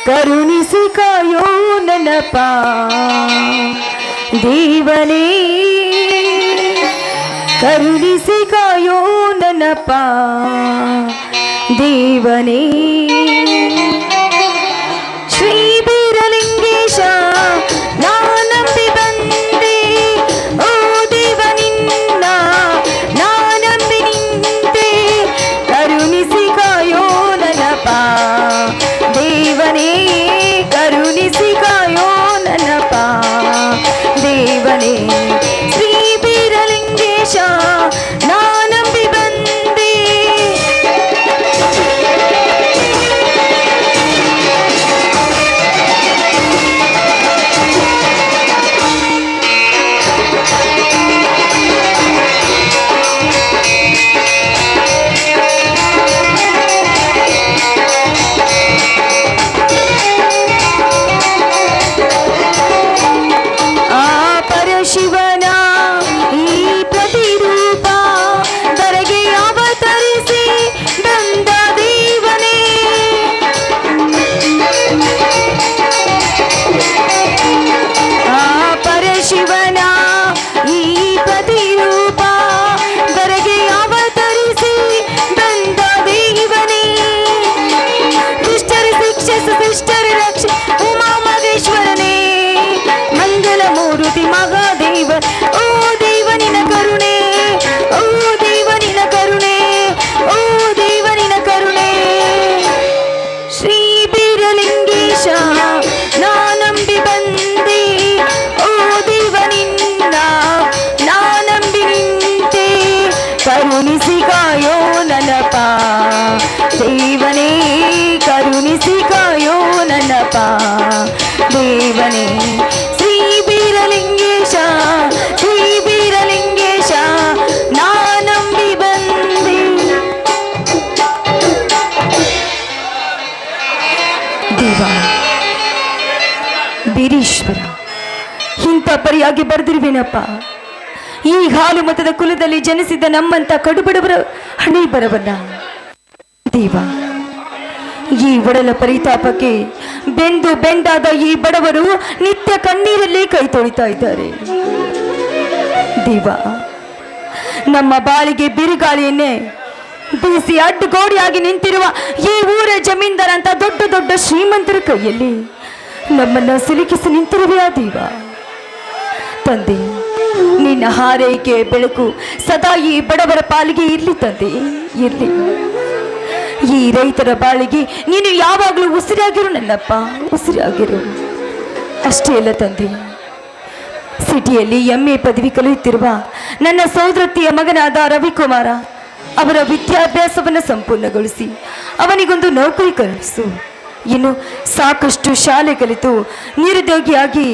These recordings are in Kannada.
ಕರುಣಿಸಿ ಕಾಯೋ ನನಪ ದೇವನೇ, ಕರುಣಿಸಿ ಕಾಯೋ ನನಪ ದೇವನೇ. ಶ್ರೀ ಬೀರಲಿಂಗೇಶ ನಾನಂಬಿ ಬಂದೆ, ಓ ದೇವ ನಿನ್ನ ನಾನಂಬಿ ನಿಂತೆ, ಕರುಣಿಸಿ ಕಾಯೋ ನನಪ ದೇವನೇ, ಕರುಣಿಸಿ ಕಾಯೋ ನನಪ ದೇವನೇ. ಶ್ರೀ ಬೀರಲಿಂಗೇಶ ನಾನಂಬಿ ಬಂದೆ. ಶಿವನ ಈ ಪ್ರತಿರೂಪ ಧರೆಗೆ ಅವತರಿಸಿ ಬಂದ ದೇವನೇ, ಆ ಪರಶಿವನ ಈ ಪ್ರತಿರೂಪ ಧರೆಗೆ ಅವತರಿಸಿ ಬಂದ ದೇವನೇ. ದುಷ್ಟರ ಶಿಕ್ಷಿಸ ಶಿಷ್ಟರ ರಕ್ಷೆ ಉಮಾ ಮಹೇಶ್ವರನೇ, ಮಂಗಲ ಮೂರ್ತಿ ಮಹಾದೇವ, ಓ ದೇವನಿನ ಕರುಣೆ, ಓ ದೇವನಿನ ಕರುಣೆ, ಓ ದೇವನಿನ ಕರುಣೆ. ಶ್ರೀ ಬೀರಲಿಂಗೇಶ ನಾನಂಬಿ ಬಂದೆ, ಓ ದೇವನಿನ್ನ ನಾನಂಬಿ ನಿಂತೆ, ಕರುಣಿಸಿ ಕಾಯೋ ನನಪ ದೇವನೇ, ಕರುಣಿಸಿ ಕಾಯೋ ನನಪ ದೇವನೇ. ಶ್ರೀ ಬೀರಲಿಂಗೇಶ, ಶ್ರೀ ಬೀರಲಿಂಗೇಶ ನಾನಂಬಿ ಬಂದೆ. ದೇವ ಬೀರೀಶ್ವರ, ಇಂಥ ಪರಿಯಾಗಿ ಬರೆದಿರುವೇನಪ್ಪ. ಈ ಹಾಲು ಮತದ ಕುಲದಲ್ಲಿ ಜನಿಸಿದ ನಮ್ಮಂತ ಕಡುಬಡವರ ಹಣೆ ಬರವನ್ನ ದೇವ, ಈ ಒಡಲ ಪರಿತಾಪಕ್ಕೆ ಬೆಂದು ಬೆಂದಾದ ಈ ಬಡವರು ನಿತ್ಯ ಕಣ್ಣೀರಲ್ಲೇ ಕೈ ತೊಳಿತಾ ಇದ್ದಾರೆ. ದೇವ, ನಮ್ಮ ಬಾಳಿಗೆ ಬಿರುಗಾಳಿಯನ್ನೇ ಬೀಸಿ ಅಡ್ಡುಗೋಡಿಯಾಗಿ ನಿಂತಿರುವ ಈ ಊರ ಜಮೀನ್ದಾರ ಅಂತ ದೊಡ್ಡ ದೊಡ್ಡ ಶ್ರೀಮಂತರ ಕೈಯಲ್ಲಿ ನಮ್ಮನ್ನ ಸಿಲುಕಿಸಿ ನಿಂತಿರುವೆ ಆ ದೇವ. ತಂದೆ, ನಿನ್ನ ಹಾರೈಕೆ ಬೆಳಕು ಸದಾ ಈ ಬಡವರ ಪಾಲಿಗೆ ಇರ್ಲಿ ತಂದೆ, ಇರ್ಲಿ. ಈ ರೈತರ ಬಾಳಿಗೆ ನೀನು ಯಾವಾಗಲೂ ಉಸಿರಾಗಿರು ನನ್ನಪ್ಪ, ಉಸಿರಾಗಿರು. ಅಷ್ಟೇ ಅಲ್ಲ ತಂದೆ, ಸಿಟಿಯಲ್ಲಿ MA ಪದವಿ ಕಲಿಯುತ್ತಿರುವ ನನ್ನ ಸೋದರತಿಯ ಮಗನಾದ ರವಿಕುಮಾರ ಅವರ ವಿದ್ಯಾಭ್ಯಾಸವನ್ನು ಸಂಪೂರ್ಣಗೊಳಿಸಿ ಅವನಿಗೊಂದು ನೌಕರಿ ಕಲಿಸು. ಇನ್ನು ಸಾಕಷ್ಟು ಶಾಲೆ ಕಲಿತು ನಿರುದ್ಯೋಗಿಯಾಗಿ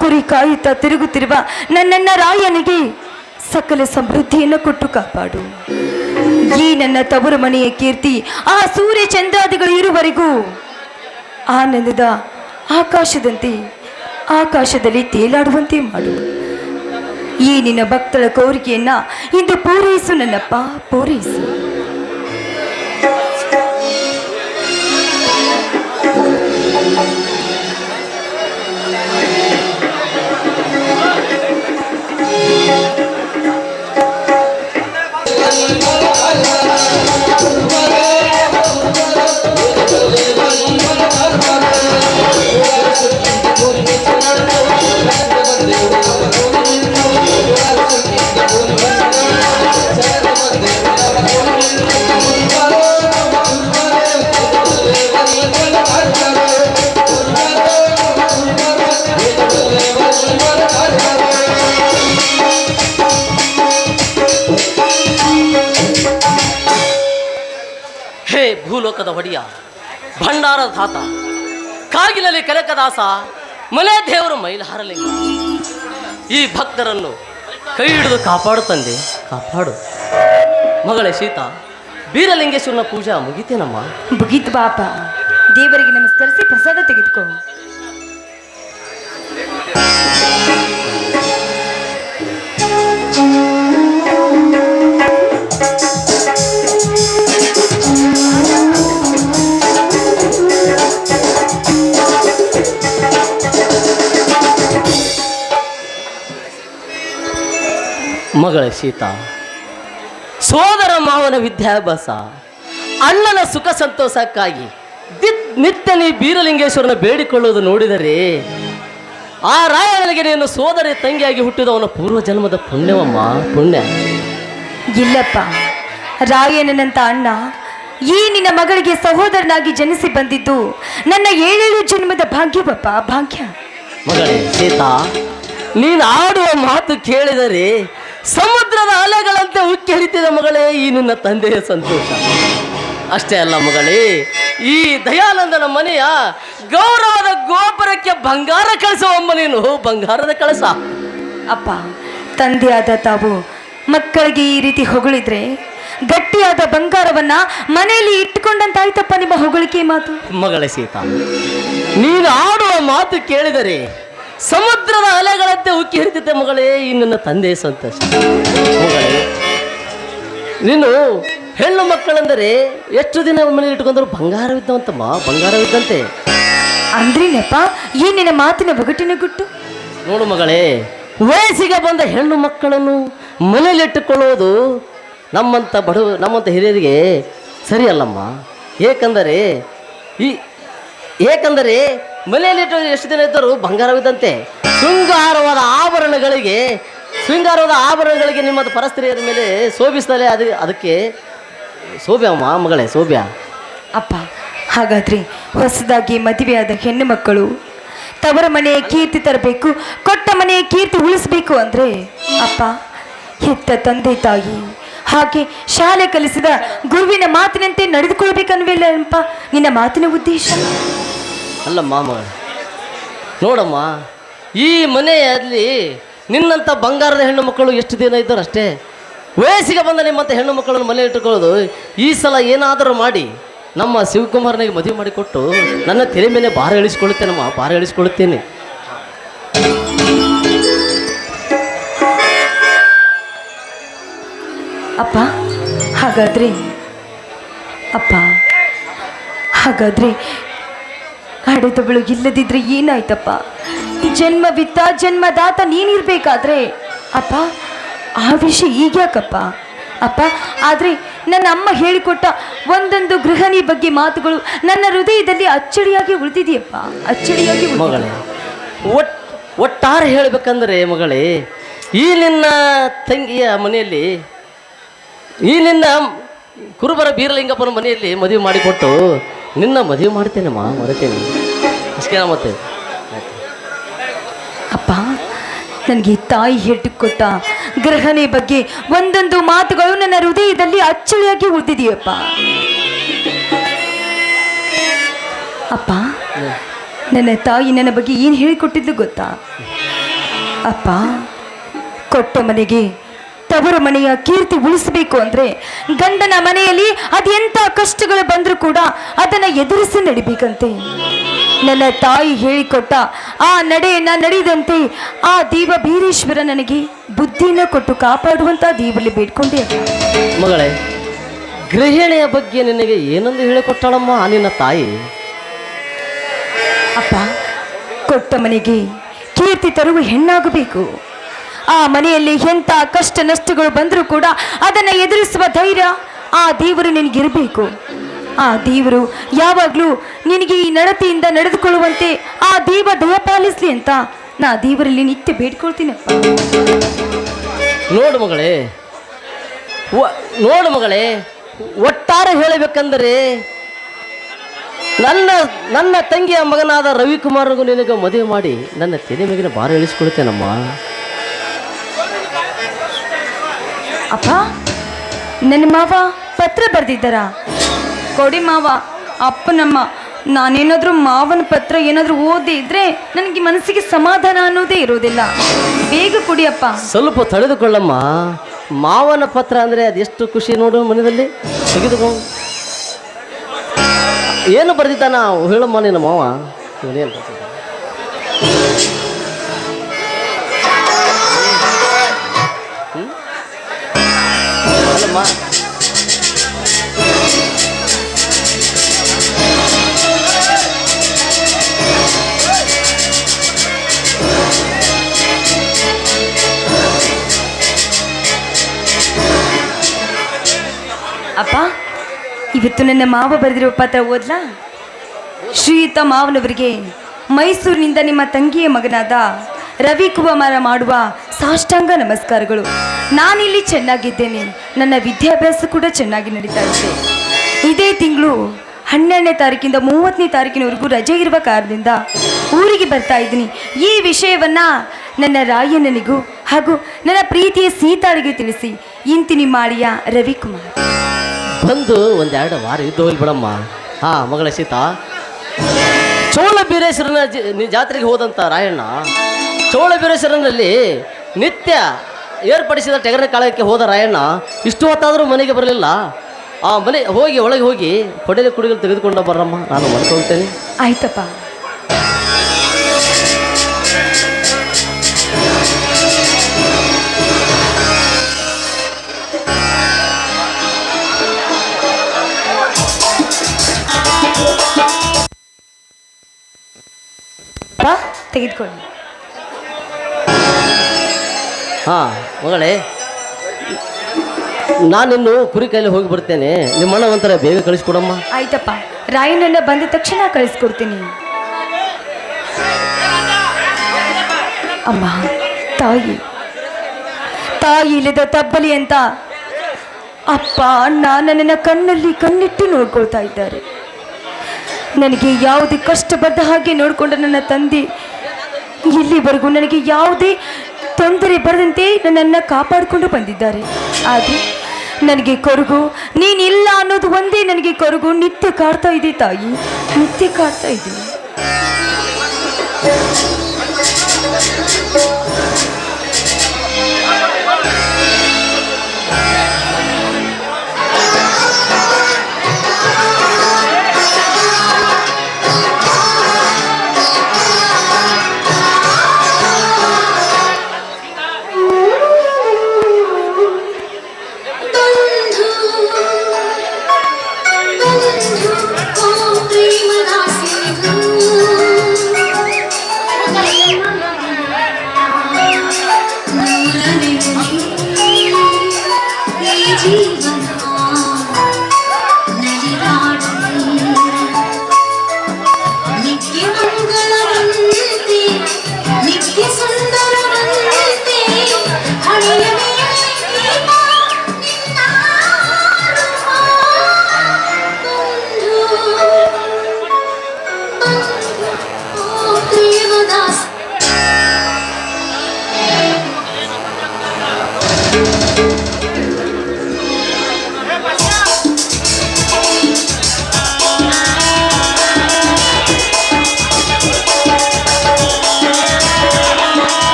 ಕುರಿ ಕಾಯುತ್ತಾ ತಿರುಗುತ್ತಿರುವ ನನ್ನನ್ನ ರಾಯನಿಗೆ ಸಕಲ ಸಮೃದ್ಧಿಯನ್ನು ಕೊಟ್ಟು ಕಾಪಾಡು. ಈ ನನ್ನ ತವರು ಮನೆಯ ಕೀರ್ತಿ ಆ ಸೂರ್ಯ ಚಂದ್ರಾದಿಗಳು ಇರುವವರೆಗೂ ಆನಂದದ ಆಕಾಶದಂತೆ ಆಕಾಶದಲ್ಲಿ ತೇಲಾಡುವಂತೆ ಮಾಡು. ಈ ನಿನ್ನ ಭಕ್ತರ ಕೋರಿಕೆಯನ್ನ ಇಂದು ಪೂರೈಸು ನನ್ನಪ್ಪ, ಪೂರೈಸು. ಭೂಲೋಕದ ಒಡೆಯ, ಭಂಡಾರದ ಧಾತ, ಕಾಗಿಲಲ್ಲಿ ಕನಕದಾಸ, ಮನೆ ದೇವರು ಮೈಲಾರಲಿಂಗ, ಈ ಭಕ್ತರನ್ನು ಕೈ ಹಿಡಿದು ಕಾಪಾಡು ತಂದೆ, ಕಾಪಾಡು. ಮಗಳೇ ಸೀತಾ, ಬೀರಲಿಂಗೇಶ್ವರನ ಪೂಜಾ ಮುಗಿತೇನಮ್ಮ? ಮುಗೀತು ಬಾಪ. ದೇವರಿಗೆ ನಮಸ್ಕರಿಸಿ ಪ್ರಸಾದ ತೆಗೆದುಕೋ. ಮಗಳೇ ಸೀತಾ, ಸೋದರ ಮಾವನ ವಿದ್ಯಾಭ್ಯಾಸ, ಅಣ್ಣನ ಸುಖ ಸಂತೋಷಕ್ಕಾಗಿ ನಿತ್ಯ ನೀ ಬೀರಲಿಂಗೇಶ್ವರನ ಬೇಡಿಕೊಳ್ಳುವುದು ನೋಡಿದರೆ ಆ ರಾಯನಿಗೆ ನೀನು ಸೋದರಿ ತಂಗಿಯಾಗಿ ಹುಟ್ಟಿದವನ ಪೂರ್ವ ಜನ್ಮದ ಪುಣ್ಯವಮ್ಮ, ಪುಣ್ಯ. ಇಲ್ಲಪ್ಪ, ರಾಯಣ್ಣನಂತ ಅಣ್ಣ ಈ ನಿನ್ನ ಮಗಳಿಗೆ ಸಹೋದರನಾಗಿ ಜನಿಸಿ ಬಂದಿದ್ದು ನನ್ನ 7 ಜನ್ಮದ ಭಾಗ್ಯವಪ್ಪ, ಭಾಗ್ಯ. ಮಗಳೇ ಸೀತಾ, ನೀನು ಆಡುವ ಮಾತು ಕೇಳಿದರೆ ಸಮುದ್ರದ ಅಲೆಗಳಂತೆ ಉಕ್ಕಿ ಹರಿತಿದ ಮಗಳೇ ಈ ನಿನ್ನ ತಂದೆಯ ಸಂತೋಷ. ಅಷ್ಟೇ ಅಲ್ಲ ಮಗಳೇ, ಈ ದಯಾನಂದನ ಮನೆಯ ಗೌರವದ ಗೋಪುರಕ್ಕೆ ಬಂಗಾರ ಕಳಿಸುವಮ್ಮ ನೀನು, ಬಂಗಾರದ ಕಳಸ. ಅಪ್ಪ, ತಂದೆಯಾದ ತಾವು ಮಕ್ಕಳಿಗೆ ಈ ರೀತಿ ಹೊಗಳಿದ್ರೆ ಗಟ್ಟಿಯಾದ ಬಂಗಾರವನ್ನ ಮನೆಯಲ್ಲಿ ಇಟ್ಟುಕೊಂಡಂತಾಯ್ತಪ್ಪ ನಿಮ್ಮ ಹೊಗಳಿಕೆ ಮಾತು. ಮಗಳೇ ಸೀತಾ, ನೀನು ಆಡುವ ಮಾತು ಕೇಳಿದರೆ ಸಮುದ್ರದ ಅಲೆಗಳಂತೆ ಉಕ್ಕಿ ಹರಿತಿದ್ದೆ ಮಗಳೇ ಈ ನನ್ನ ತಂದೆಯ ಸಂತೋಷ. ಮಗಳೇ, ನೀನು ಹೆಣ್ಣು ಮಕ್ಕಳೆಂದರೆ ಎಷ್ಟು ದಿನ ಮನೇಲಿ ಇಟ್ಕೊಂಡ್ರು ಬಂಗಾರವಿದ್ದವಂತಮ್ಮ, ಬಂಗಾರವಿದ್ದಂತೆ. ಅಂದ್ರೇನಪ್ಪ ಈ ನಿನ್ನ ಮಾತಿನ ಒಗಟಿನ ಗುಟ್ಟು? ನೋಡು ಮಗಳೇ, ವಯಸ್ಸಿಗೆ ಬಂದ ಹೆಣ್ಣು ಮಕ್ಕಳನ್ನು ಮನೆಯಲ್ಲಿಟ್ಟುಕೊಳ್ಳೋದು ನಮ್ಮಂಥ ಹಿರಿಯರಿಗೆ ಸರಿಯಲ್ಲಮ್ಮ. ಏಕೆಂದರೆ ಮನೆಯಲ್ಲಿಟ್ಟು ಎಷ್ಟು ದಿನ ಇದ್ದರೂ ಬಂಗಾರವಿದ್ದಂತೆ. ಶೃಂಗಾರವಾದ ಆಭರಣಗಳಿಗೆ ನಿಮ್ಮದು ಪರಸ್ತ್ರೀಯರ ಮೇಲೆ ಶೋಭಿಸಲೇ ಅದಕ್ಕೆ ಶೋಭೆ ಅಮ್ಮ, ಮಗಳೇ ಶೋಭ್ಯ. ಅಪ್ಪ, ಹಾಗಾದ್ರೆ ಹೊಸದಾಗಿ ಮದುವೆಯಾದ ಹೆಣ್ಣು ಮಕ್ಕಳು ತವರ ಮನೆಯ ಕೀರ್ತಿ ತರಬೇಕು, ಕೊಟ್ಟ ಮನೆಯ ಕೀರ್ತಿ ಉಳಿಸ್ಬೇಕು ಅಂದ್ರೆ ಅಪ್ಪ, ಹೆತ್ತ ತಂದೆ ತಾಯಿ ಹಾಗೆ ಶಾಲೆ ಕಲಿಸಿದ ಗುರುವಿನ ಮಾತಿನಂತೆ ನಡೆದುಕೊಳ್ಬೇಕನ್ವಿಲ್ಲಪ್ಪ ನಿನ್ನ ಮಾತಿನ ಉದ್ದೇಶ? ಅಲ್ಲಮ್ಮ ಮಗಳೇ, ನೋಡಮ್ಮ, ಈ ಮನೆಯಲ್ಲಿ ನಿನ್ನಂಥ ಬಂಗಾರದ ಹೆಣ್ಣು ಮಕ್ಕಳು ಎಷ್ಟು ದಿನ ಇದ್ದರು ಅಷ್ಟೇ. ವಯಸ್ಸಿಗೆ ಬಂದ ನಿಮ್ಮಂಥ ಹೆಣ್ಣು ಮಕ್ಕಳನ್ನು ಮನೆ ಇಟ್ಟುಕೊಳ್ಳೋದು ಈ ಸಲ ಏನಾದರೂ ಮಾಡಿ ನಮ್ಮ ಶಿವಕುಮಾರನಿಗೆ ಮದುವೆ ಮಾಡಿಕೊಟ್ಟು ನನ್ನ ತಲೆ ಮೇಲೆ ಭಾರ ಇಳಿಸ್ಕೊಳ್ಳುತ್ತೇನಮ್ಮ, ಭಾರ ಇಳಿಸ್ಕೊಳ್ಳುತ್ತೇನೆ. ಅಪ್ಪ, ಹಾಗಾದ್ರೆ ಹಡೆದವಳು ಇಲ್ಲದಿದ್ರೆ ಏನಾಯ್ತಪ್ಪ? ಜನ್ಮವಿತ್ತ ಜನ್ಮದಾತ ನೀನಿರ್ಬೇಕಾದ್ರೆ ಅಪ್ಪ ಆ ವಿಷಯ ಈಗ್ಯಾಕಪ್ಪ? ಅಪ್ಪ, ಆದರೆ ನನ್ನ ಅಮ್ಮ ಹೇಳಿಕೊಟ್ಟ ಒಂದೊಂದು ಗೃಹಿಣಿ ಬಗ್ಗೆ ಮಾತುಗಳು ನನ್ನ ಹೃದಯದಲ್ಲಿ ಅಚ್ಚಳಿಯಾಗಿ ಉಳಿದಿದೆಯಪ್ಪ, ಅಚ್ಚಳಿಯಾಗಿ. ಮಗಳೇ, ಒಟ್ಟಾರೆ ಹೇಳಬೇಕಂದ್ರೆ ಮಗಳೇ, ಈ ನಿನ್ನ ತಂಗಿಯ ಮನೆಯಲ್ಲಿ, ಈ ನಿನ್ನ ಕುರುಬರ ಬೀರಲಿಂಗಪ್ಪನ ಮನೆಯಲ್ಲಿ ಮದುವೆ ಮಾಡಿಕೊಟ್ಟು ನಿನ್ನ ಮದುವೆ ಮಾಡ್ತೇನಮ್ಮ, ಮರೆತೇನೆ ಅಷ್ಟೇ. ಮತ್ತೆ ಅಪ್ಪ, ನನಗೆ ತಾಯಿ ಹೇಳಿಕೊಟ್ಟ ಗೃಹಣಿ ಬಗ್ಗೆ ಒಂದೊಂದು ಮಾತುಗಳು ನನ್ನ ಹೃದಯದಲ್ಲಿ ಅಚ್ಚಳಿಯಾಗಿ ಉಳಿದಿದೆಯಪ್ಪ. ಅಪ್ಪ, ನನ್ನ ತಾಯಿ ನನ್ನ ಬಗ್ಗೆ ಏನು ಹೇಳಿಕೊಟ್ಟಿದ್ದು ಗೊತ್ತಾ ಅಪ್ಪ? ಕೊಟ್ಟ ಮನೆಗೆ ತವರು ಮನೆಯ ಕೀರ್ತಿ ಉಳಿಸಬೇಕು ಅಂದ್ರೆ ಗಂಡನ ಮನೆಯಲ್ಲಿ ಅದೆಂಥ ಕಷ್ಟಗಳು ಬಂದರೂ ಕೂಡ ಅದನ್ನು ಎದುರಿಸಿ ನಡಿಬೇಕಂತೆ. ನನ್ನ ತಾಯಿ ಹೇಳಿಕೊಟ್ಟ ಆ ನಡೆಯನ್ನ ನಡೆದಂತೆ ಆ ದೇವ ಬೀರೇಶ್ವರ ನನಗೆ ಬುದ್ಧಿನ ಕೊಟ್ಟು ಕಾಪಾಡುವಂತ ದೇವರಲ್ಲಿ ಬೇಡ್ಕೊಂಡೆ. ಮಗಳೇ, ಗೃಹಿಣಿಯ ಬಗ್ಗೆ ನಿನಗೆ ಏನೊಂದು ಹೇಳಿಕೊಟ್ಟಾಳಮ್ಮ ನಿನ್ನ ತಾಯಿ? ಅಪ್ಪ, ಕೊಟ್ಟ ಮನೆಗೆ ಕೀರ್ತಿ ತರುವ ಹೆಣ್ಣಾಗಬೇಕು. ಆ ಮನೆಯಲ್ಲಿ ಎಂಥ ಕಷ್ಟ ನಷ್ಟಗಳು ಬಂದರೂ ಕೂಡ ಅದನ್ನು ಎದುರಿಸುವ ಧೈರ್ಯ ಆ ದೇವರು ನಿನಗಿರಬೇಕು. ಆ ದೇವರು ಯಾವಾಗಲೂ ನಿನಗೆ ಈ ನಡತೆಯಿಂದ ನಡೆದುಕೊಳ್ಳುವಂತೆ ಆ ದೇವ ದಯ ಪಾಲಿಸಲಿ ಅಂತ ನಾ ದೇವರಲ್ಲಿ ನಿತ್ಯ ಬೇಡ್ಕೊಳ್ತೀನಪ್ಪ. ನೋಡು ಮಗಳೇ, ಒಟ್ಟಾರೆ ಹೇಳಬೇಕಂದರೆ ನನ್ನ ತಂಗಿಯ ಮಗನಾದ ರವಿಕುಮಾರ್ಗೂ ನಿನಗೆ ಮದುವೆ ಮಾಡಿ ನನ್ನ ತೆನೆ ಮೇಗಿನ ಭಾರ ಇಳಿಸ್ಕೊಳ್ತೇನಮ್ಮ. ಅಪ್ಪ, ನನ್ನ ಮಾವ ಪತ್ರ ಬರೆದಿದ್ದಾರಾ? ಕೊಡಿ ಮಾವ. ಅಪ್ಪನಮ್ಮ, ನಾನೇನಾದರೂ ಮಾವನ ಪತ್ರ ಏನಾದರೂ ಓದಿ ಇದ್ರೆ ನನಗೆ ಮನಸ್ಸಿಗೆ ಸಮಾಧಾನ ಅನ್ನೋದೇ ಇರೋದಿಲ್ಲ. ಬೇಗ ಕೊಡಿಯಪ್ಪ. ಸ್ವಲ್ಪ ತಡೆದುಕೊಳ್ಳಮ್ಮ. ಮಾವನ ಪತ್ರ ಅಂದರೆ ಅದೆಷ್ಟು ಖುಷಿ ನೋಡು, ಮನೆಯಲ್ಲಿ ತೆಗೆದುಕೊಂಡು ಏನು ಬರ್ದಿದ್ದಾನ ಹೇಳಮ್ಮ ನಿನ್ನ ಮಾವ. ಇವನೇನು ಬರ್ತಿದ್ದ? ಅಲ್ಲಮ್ಮ, ಅಪ್ಪ, ಇವತ್ತು ನನ್ನ ಮಾವ ಬರೆದಿರುವ ಪತ್ರ ಓದ್ಲಾ? ಶ್ರೀಯುತ ಮಾವನವರಿಗೆ ಮೈಸೂರಿನಿಂದ ನಿಮ್ಮ ತಂಗಿಯ ಮಗನಾದ ರವಿಕುಮಾರ ಮಾಡುವ ಸಾಷ್ಟಾಂಗ ನಮಸ್ಕಾರಗಳು. ನಾನಿಲ್ಲಿ ಚೆನ್ನಾಗಿದ್ದೇನೆ, ನನ್ನ ವಿದ್ಯಾಭ್ಯಾಸ ಕೂಡ ಚೆನ್ನಾಗಿ ನಡೀತಾ ಇದೆ. ಇದೇ ತಿಂಗಳು 12ನೇ ತಾರೀಕಿಂದ 30ನೇ ತಾರೀಕಿನವರೆಗೂ ರಜೆ ಇರುವ ಕಾರಣದಿಂದ ಊರಿಗೆ ಬರ್ತಾ ಇದ್ದೀನಿ. ಈ ವಿಷಯವನ್ನು ನನ್ನ ರಾಯಣ್ಣನಿಗೂ ಹಾಗೂ ನನ್ನ ಪ್ರೀತಿಯ ಸೀತಾಳಿಗೆ ತಿಳಿಸಿ ಇಂತಿನಿ ಮಾಡಿಯ ರವಿಕುಮಾರ್. ಬಂದು ಒಂದೆರಡು ವಾರ ಇದ್ದು ಹೋಗ್ಲಿ ಬಿಡಮ್ಮ. ಹಾಂ ಮಗಳ ಸೀತಾ, ಚೋಳ ಬೀರೇಶ್ವರನ ಜಾತ್ರೆಗೆ ಹೋದಂಥ ರಾಯಣ್ಣ ಚೋಳ ಬೀರೇಶ್ವರನಲ್ಲಿ ನಿತ್ಯ ಏರ್ಪಡಿಸಿದ ಟಗರ ಕಾಳಗಕ್ಕೆ ಹೋದ ರಾಯಣ್ಣ ಇಷ್ಟು ಹೊತ್ತಾದರೂ ಮನೆಗೆ ಬರಲಿಲ್ಲ. ಆ ಮನೆ ಹೋಗಿ ಒಳಗೆ ಹೋಗಿ ಕೊಡೆಲೆ ಕುಡಿಗಳು ತೆಗೆದುಕೊಂಡು ಬರ್ರಮ್ಮ, ನಾನು ಮಾಡ್ಕೊಳ್ತೇನೆ. ಆಯ್ತಪ್ಪ. ತೆಗೆದುಕೊಳ್ಳಿ. ಹಾಂ ಮಗಳೇ, ನಾನಿನ್ನು ಕುರಿ ಕೈಲಿ ಹೋಗಿ ಬರ್ತೇನೆ. ನಿಮ್ಮಣ್ಣ ಒಂಥರ ಬೇಗ ಕಳಿಸ್ಕೊಡಮ್ಮ. ಆಯ್ತಪ್ಪ, ರಾಯನನ್ನ ಬಂದ ತಕ್ಷಣ ಕಳಿಸ್ಕೊಡ್ತೀನಿ. ಅಮ್ಮ, ತಾಯಿ ಇಲ್ಲದ ತಬ್ಬಲಿ ಅಂತ ಅಪ್ಪ ಅಣ್ಣ ನನ್ನನ್ನು ಕಣ್ಣಲ್ಲಿ ಕಣ್ಣಿಟ್ಟು ನೋಡ್ಕೊಳ್ತಾ ಇದ್ದಾರೆ. ನನಗೆ ಯಾವುದೇ ಕಷ್ಟ ಬದ್ದ ಹಾಗೆ ನೋಡಿಕೊಂಡ ನನ್ನ ತಂದೆ ಇಲ್ಲಿವರೆಗೂ ನನಗೆ ಯಾವುದೇ ತೊಂದರೆ ಬರದಂತೆ ನನ್ನನ್ನು ಕಾಪಾಡಿಕೊಂಡು ಬಂದಿದ್ದಾರೆ. ಆದರೆ ನನಗೆ ಕೊರಗು ನೀನಿಲ್ಲ ಅನ್ನೋದು ಒಂದೇ ನನಗೆ ಕೊರಗು ನಿತ್ಯ ಕಾಡ್ತಾ ಇದೆ ತಾಯಿ, ನಿತ್ಯ ಕಾಡ್ತಾ ಇದೆ.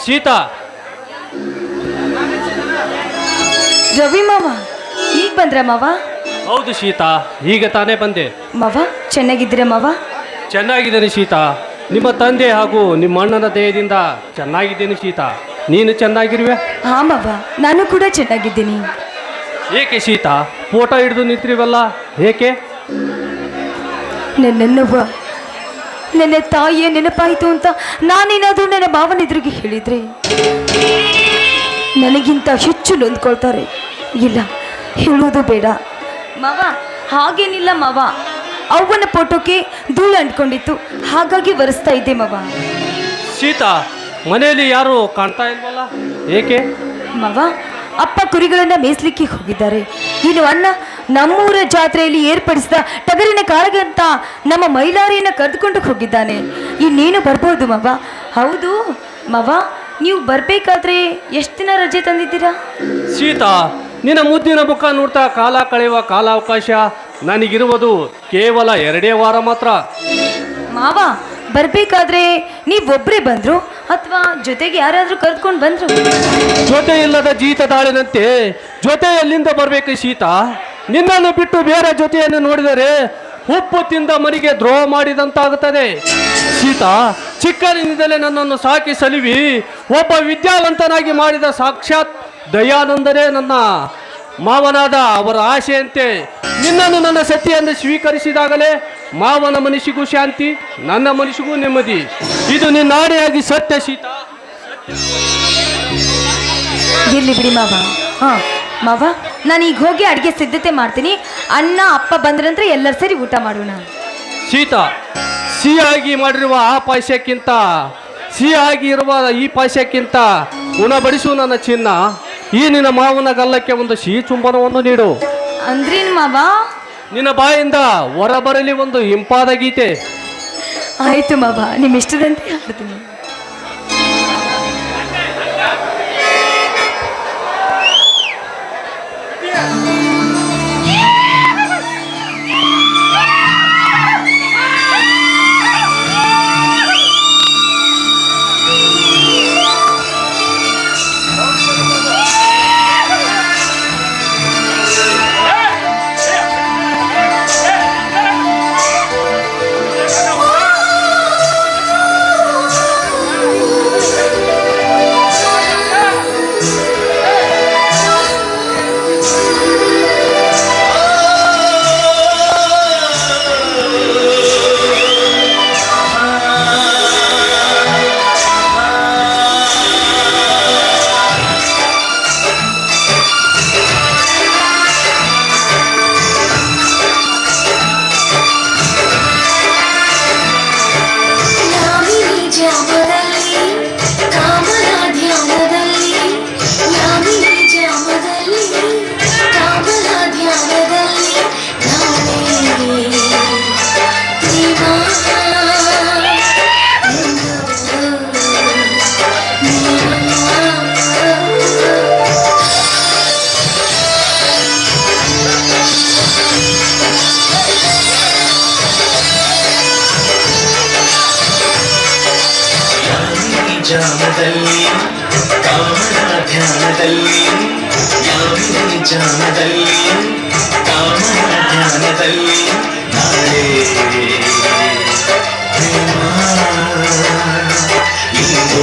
ಸೀತಾ, ರವಿ ಮಾವ ಈಗ ಬಂದ್ರ ಮಾವ? ಹೌದು ಸೀತಾ, ಈಗ ತಾನೇ ಬಂದೆ. ಮಾವ ಚೆನ್ನಾಗಿದ್ದೀರ ಮಾವ? ಚೆನ್ನಾಗಿದ್ದೇನೆ ಸೀತಾ, ನಿಮ್ಮ ತಂದೆ ಹಾಗೂ ನಿಮ್ಮ ಅಣ್ಣನ ದಯದಿಂದ ಚೆನ್ನಾಗಿದ್ದೇನೆ ಸೀತಾ. ನೀನು ಚೆನ್ನಾಗಿರುವೆ? ಹಾ ಮಾವ, ನಾನು ಕೂಡ ಚೆನ್ನಾಗಿದ್ದೀನಿ. ಏಕೆ ಸೀತಾ ಫೋಟೋ ಹಿಡಿದು ನಿಂತಿರುವಲ್ಲ, ಏಕೆ? ನನ್ನವ್ವ ನನ್ನ ತಾಯಿಯ ನೆನಪಾಯಿತು ಅಂತ ನಾನೇನಾದರೂ ನನ್ನ ಮಾವನ ಎದುರಿಗೆ ಹೇಳಿದರೆ ನನಗಿಂತ ಹೆಚ್ಚು ನೊಂದ್ಕೊಳ್ತಾರೆ. ಇಲ್ಲ, ಹೇಳುವುದು ಬೇಡ ಮಾವ. ಹಾಗೇನಿಲ್ಲ ಮಾವ, ಅವ್ವನ ಫೋಟೋಕ್ಕೆ ಧೂಳು ಅಂಟ್ಕೊಂಡಿತ್ತು, ಹಾಗಾಗಿ ಒರೆಸ್ತಾ ಇದ್ದೆ ಮಾವ. ಸೀತಾ, ಮನೆಯಲ್ಲಿ ಯಾರು ಕಾಣ್ತಾ ಇಲ್ವಲ್ಲ, ಏಕೆ? ಮಾವ, ಅಪ್ಪ ಕುರಿಗಳನ್ನು ಮೇಯಿಸ್ಲಿಕ್ಕೆ ಹೋಗಿದ್ದಾರೆ. ಇನ್ನು ಅಣ್ಣ ನಮ್ಮೂರ ಜಾತ್ರೆಯಲ್ಲಿ ಏರ್ಪಡಿಸಿದ ಟಗರಿನ ಕಾಳಗ ಅಂತ ನಮ್ಮ ಮೈಲಾರಿಯನ್ನು ಕರೆದುಕೊಂಡು ಹೋಗಿದ್ದಾನೆ. ಇನ್ನೇನು ಬರ್ಬೋದು ಮಾವ. ಹೌದು ಮಾವ, ನೀವು ಬರಬೇಕಾದ್ರೆ ಎಷ್ಟು ದಿನ ರಜೆ ತಂದಿದ್ದೀರಾ? ಸೀತಾ, ನಿನ್ನ ಮುದ್ದಿನ ಮುಖ ನೋಡ್ತಾ ಕಾಲ ಕಳೆಯುವ ಕಾಲಾವಕಾಶ ನನಗಿರುವುದು ಕೇವಲ 2 ವಾರ ಮಾತ್ರ. ಮಾವ, ಬರಬೇಕಾದ್ರೆ ನೀವೊಬ್ಬರೇ ಬಂದರು ಅಥವಾ ಜೊತೆಗೆ ಯಾರಾದರೂ ಕರೆದುಕೊಂಡು ಬಂದರು? ಜೊತೆ ಇಲ್ಲದ ಜೀತದಾಳಿನಂತೆ ಜೊತೆ ಎಲ್ಲಿಂದ ಬರಬೇಕು ಸೀತಾ? ನಿನ್ನನ್ನು ಬಿಟ್ಟು ಬೇರೆ ಜೊತೆಯನ್ನು ನೋಡಿದರೆ ಉಪ್ಪು ತಿಂದ ಮರಿಗೆ ದ್ರೋಹ ಮಾಡಿದಂತಾಗುತ್ತದೆ. ಸೀತಾ, ಚಿಕ್ಕನಿಂದಲೇ ನನ್ನನ್ನು ಸಾಕಿ ಸಲಿವಿ ಒಬ್ಬ ವಿದ್ಯಾವಂತನಾಗಿ ಮಾಡಿದ ಸಾಕ್ಷಾತ್ ದಯಾನಂದನೇ ನನ್ನ ಮಾವನಾದ ಅವರ ಆಶೆಯಂತೆ ನಿನ್ನನ್ನು ನನ್ನ ಸತಿಯನ್ನು ಸ್ವೀಕರಿಸಿದಾಗಲೇ ಮಾವನ ಮನಸ್ಸಿಗೂ ಶಾಂತಿ, ನನ್ನ ಮನಸ್ಸಿಗೂ ನೆಮ್ಮದಿ. ಇದು ನಿನ್ನಾಡೆಯಾಗಿ ಸತ್ಯ ಸೀತಾ. ಇರ್ಲಿ ಬಿಡಿ ಮಾವ. ಹಾಂ ಮಾವ, ನಾನು ಈಗ ಹೋಗಿ ಅಡುಗೆ ಸಿದ್ಧತೆ ಮಾಡ್ತೀನಿ. ಅಣ್ಣ ಅಪ್ಪ ಬಂದ್ರ ನಂತರ ಎಲ್ಲರೂ ಸೇರಿ ಊಟ ಮಾಡೋಣ. ಸೀತಾ, ಸಿಹಿಯಾಗಿ ಮಾಡಿರುವ ಆ ಪಾಯಸಕ್ಕಿಂತ ಸಿಹಿಯಾಗಿ ಇರುವ ಈ ಪಾಯಸಕ್ಕಿಂತ ಉಣಬಡಿಸು ನನ್ನ ಚಿನ್ನ. ಈ ನಿನ್ನ ಮಾವನ ಗಲ್ಲಕ್ಕೆ ಒಂದು ಸಿಹಿ ಚುಂಬನವನ್ನು ನೀಡು. ಅಂದ್ರೇನು ಮಾವ? ನಿನ್ನ ಬಾಯಿಂದ ಹೊರಬರಲಿ ಒಂದು ಇಂಪಾದ ಗೀತೆ. ಆಯ್ತು ಮಾವ, ನಿಮ್ಮ ಇಷ್ಟದಂತೆ ಹಾಡ್ತೀನಿ. ಜಾಮದಲ್ಲಿ ಕಾಮನ ಧ್ಯಾನದಲ್ಲಿ ಯಾವಿನಿ ಜಾಮದಲ್ಲಿ ಕಾಮನ ಧ್ಯಾನದಲ್ಲಿ ನಾಳೆ ಪ್ರೇಮ ಇಂದು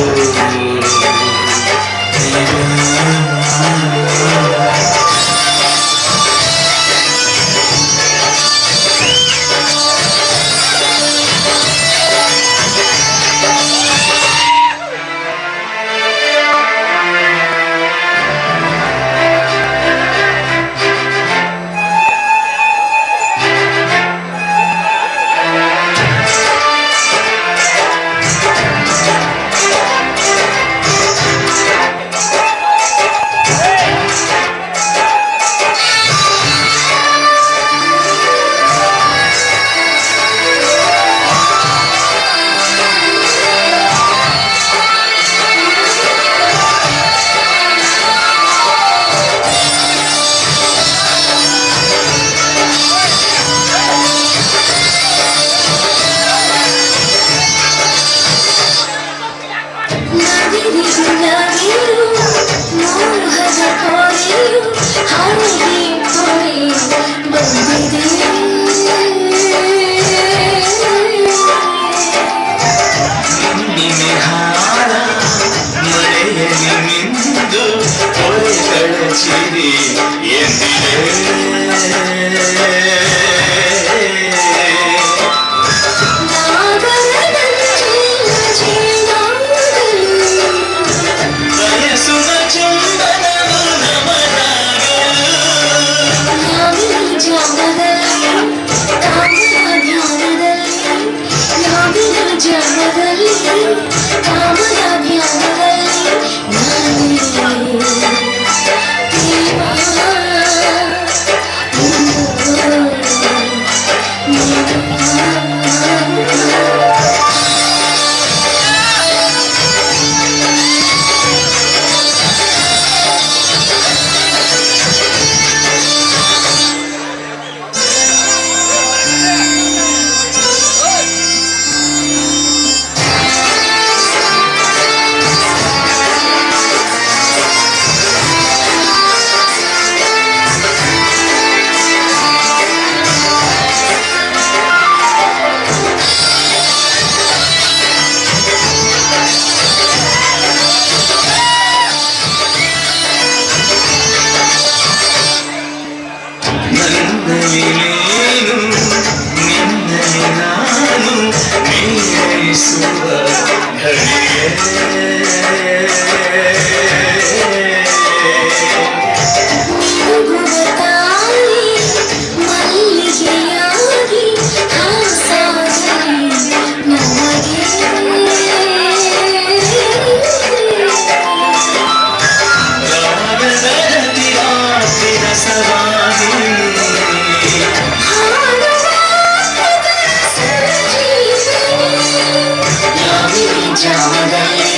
ಜಾಮದಲ್ಲಿ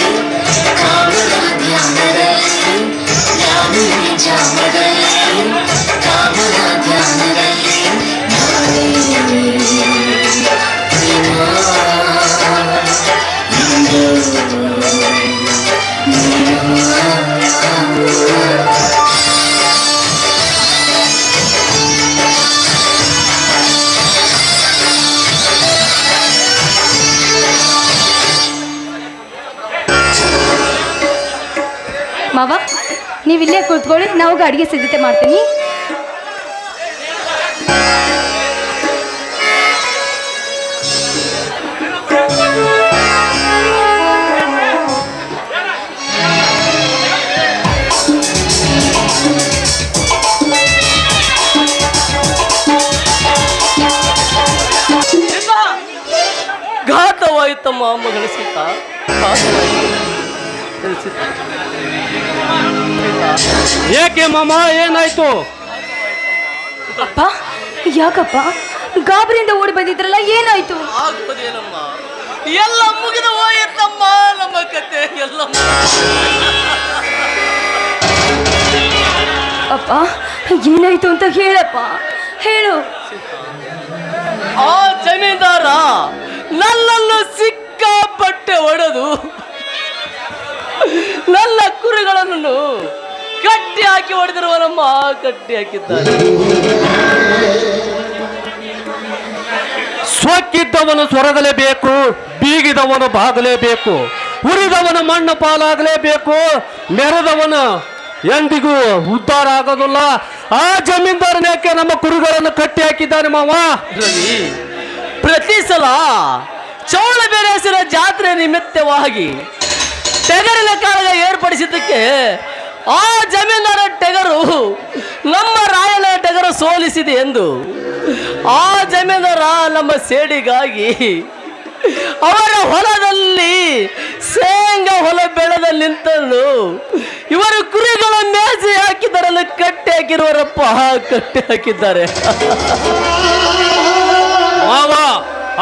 ಕಾಮನ ಧ್ಯಾನದಲ್ಲಿ ಯಾಮಿನಿ ಜಾಮದಲ್ಲಿ ಕಾಮನ ಧ್ಯಾನದಲ್ಲಿ ನಾನೇ ಪ್ರೇಮ ಇಂದು ಮಾವ ನೀವು ಇಲ್ಲೇ ಕೂತ್ಕೊಳ್ಳಿ, ನಾವು ಅಡುಗೆ ಸಿದ್ಧತೆ ಮಾಡ್ತೀನಿ. ಘಾತವಾಯಿತಮ್ಮ ಮಗಳ ಸೀತಾ, ಏಕೆ ಮಾಮ, ಏನಾಯ್ತು? ಅಪ್ಪ ಯಾಕಪ್ಪ ಗಾಬರಿಯಿಂದ ಓಡಿ ಬಂದಿದ್ರಲ್ಲ, ಏನಾಯ್ತು? ಆಗುವುದೇನಮ್ಮ, ಎಲ್ಲ ಮುಗಿದು ಹೋಯಿತಮ್ಮ ನಮ್ಮ ಕತೆ ಎಲ್ಲ. ಅಪ್ಪ ಏನಾಯ್ತು ಅಂತ ಹೇಳಪ್ಪ, ಹೇಳು. ಆ ಜಮೀನ್ದಾರ ನನ್ನನ್ನು ಸಿಕ್ಕಾಪಟ್ಟೆ ಹೊಡೆದು ನನ್ನ ಕುರಿಗಳನ್ನು ಕಟ್ಟಿ ಹಾಕಿ ಹೊಡೆದಿರುವನಮ್ಮ, ಕಟ್ಟಿ ಹಾಕಿದ್ದಾರೆ. ಸೊಕ್ಕಿದ್ದವನು ಸೊರಗಲೇಬೇಕು, ಬೀಗಿದವನು ಬಾಗಲೇಬೇಕು, ಉರಿದವನ ಮಣ್ಣು ಪಾಲಾಗಲೇಬೇಕು, ಮೆರೆದವನು ಎಂದಿಗೂ ಉದ್ಧಾರ ಆಗೋದಿಲ್ಲ. ಆ ಜಮೀನ್ದಾರನೇಕೆ ನಮ್ಮ ಕುರಿಗಳನ್ನು ಕಟ್ಟಿ ಹಾಕಿದ್ದಾನೆ ಮಾವ? ರವಿ, ಪ್ರತಿ ಸಲ ಚೌಳ ಬೆರೆಸಿನ ಜಾತ್ರೆ ನಿಮಿತ್ತವಾಗಿ ಟೆಗರಿನ ಕಾಳಗ ಏರ್ಪಡಿಸಿದ್ದಕ್ಕೆ ಆ ಜಮೀನಾರ ಟೆಗರು ನಮ್ಮ ರಾಯನ ಟೆಗರು ಸೋಲಿಸಿದೆ ಎಂದು ಆ ಜಮೀನಾರ ನಮ್ಮ ಸೇಡಿಗಾಗಿ ಅವರ ಹೊಲದಲ್ಲಿ ಶೇಂಗಾ ಹೊಲ ಬೆಳೆದ ನಿಂತನ್ನು ಇವರು ಕುರಿಗಳ ಮೇಜಿ ಹಾಕಿದಾರಲ್ಲ, ಕಟ್ಟಿ ಹಾಕಿರುವರಪ್ಪ, ಕಟ್ಟಿ ಹಾಕಿದ್ದಾರೆ. ಮಾವ,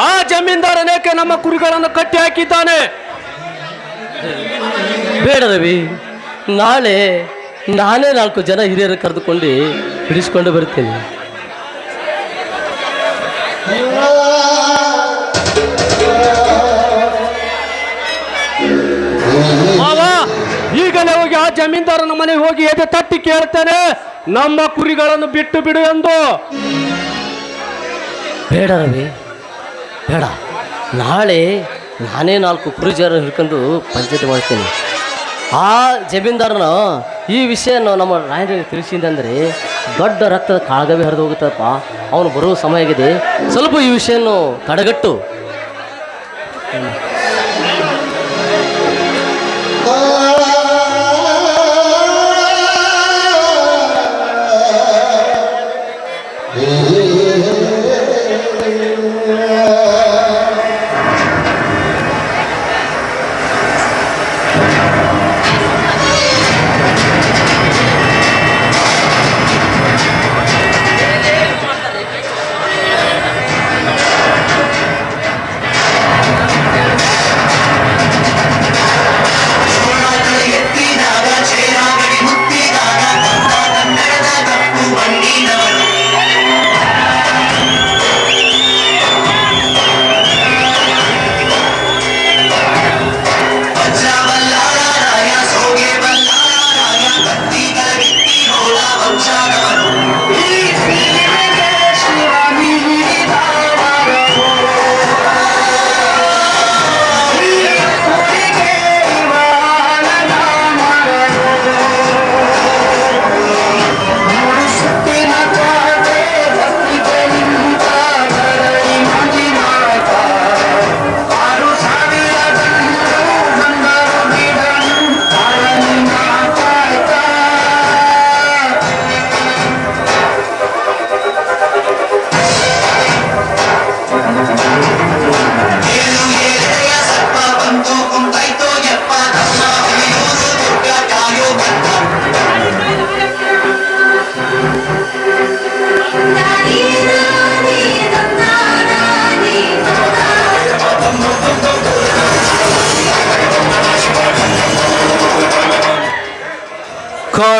ಆ ಜಮೀನ್ದಾರನೇಕೆ ನಮ್ಮ ಕುರಿಗಳನ್ನು ಕಟ್ಟಿ ಹಾಕಿದ್ದಾನೆ? ಬೇಡ ರವಿ, ನಾಳೆ ನಾನೇ 4 ಜನ ಹಿರಿಯರು ಕರೆದುಕೊಂಡು ಹಿಡಿಸ್ಕೊಂಡು ಬರ್ತೇನೆ. ಮಾವ, ಈಗಲೇ ಹೋಗಿ ಆ ಜಮೀನ್ದಾರನ ಮನೆಗೆ ಹೋಗಿ ಎದೆ ತಟ್ಟಿ ಕೇಳ್ತೇನೆ, ನಮ್ಮ ಕುರಿಗಳನ್ನು ಬಿಟ್ಟು ಬಿಡು ಎಂದು. ಬೇಡ ರವಿ, ಬೇಡ. ನಾಳೆ ನಾನೇ 4 ಕುರಿಜಾರ ಹಿಡ್ಕೊಂಡು ಪಂಚಾಯತ್ ಮಾಡ್ತೇನೆ. ಆ ಜಮೀನ್ದಾರನ ಈ ವಿಷಯ ನಮ್ಮ ರಾಯರಿಗೆ ತಿಳಿಸಿದಂದರೆ ದೊಡ್ಡ ರಕ್ತದ ಕಾಳಗವೇ ಹರಿದು ಹೋಗುತ್ತಪ್ಪ. ಅವನು ಬರುವ ಸಮಯ ಆಗಿದೆ, ಸ್ವಲ್ಪ ಈ ವಿಷಯನ್ನು ತಡೆಗಟ್ಟು.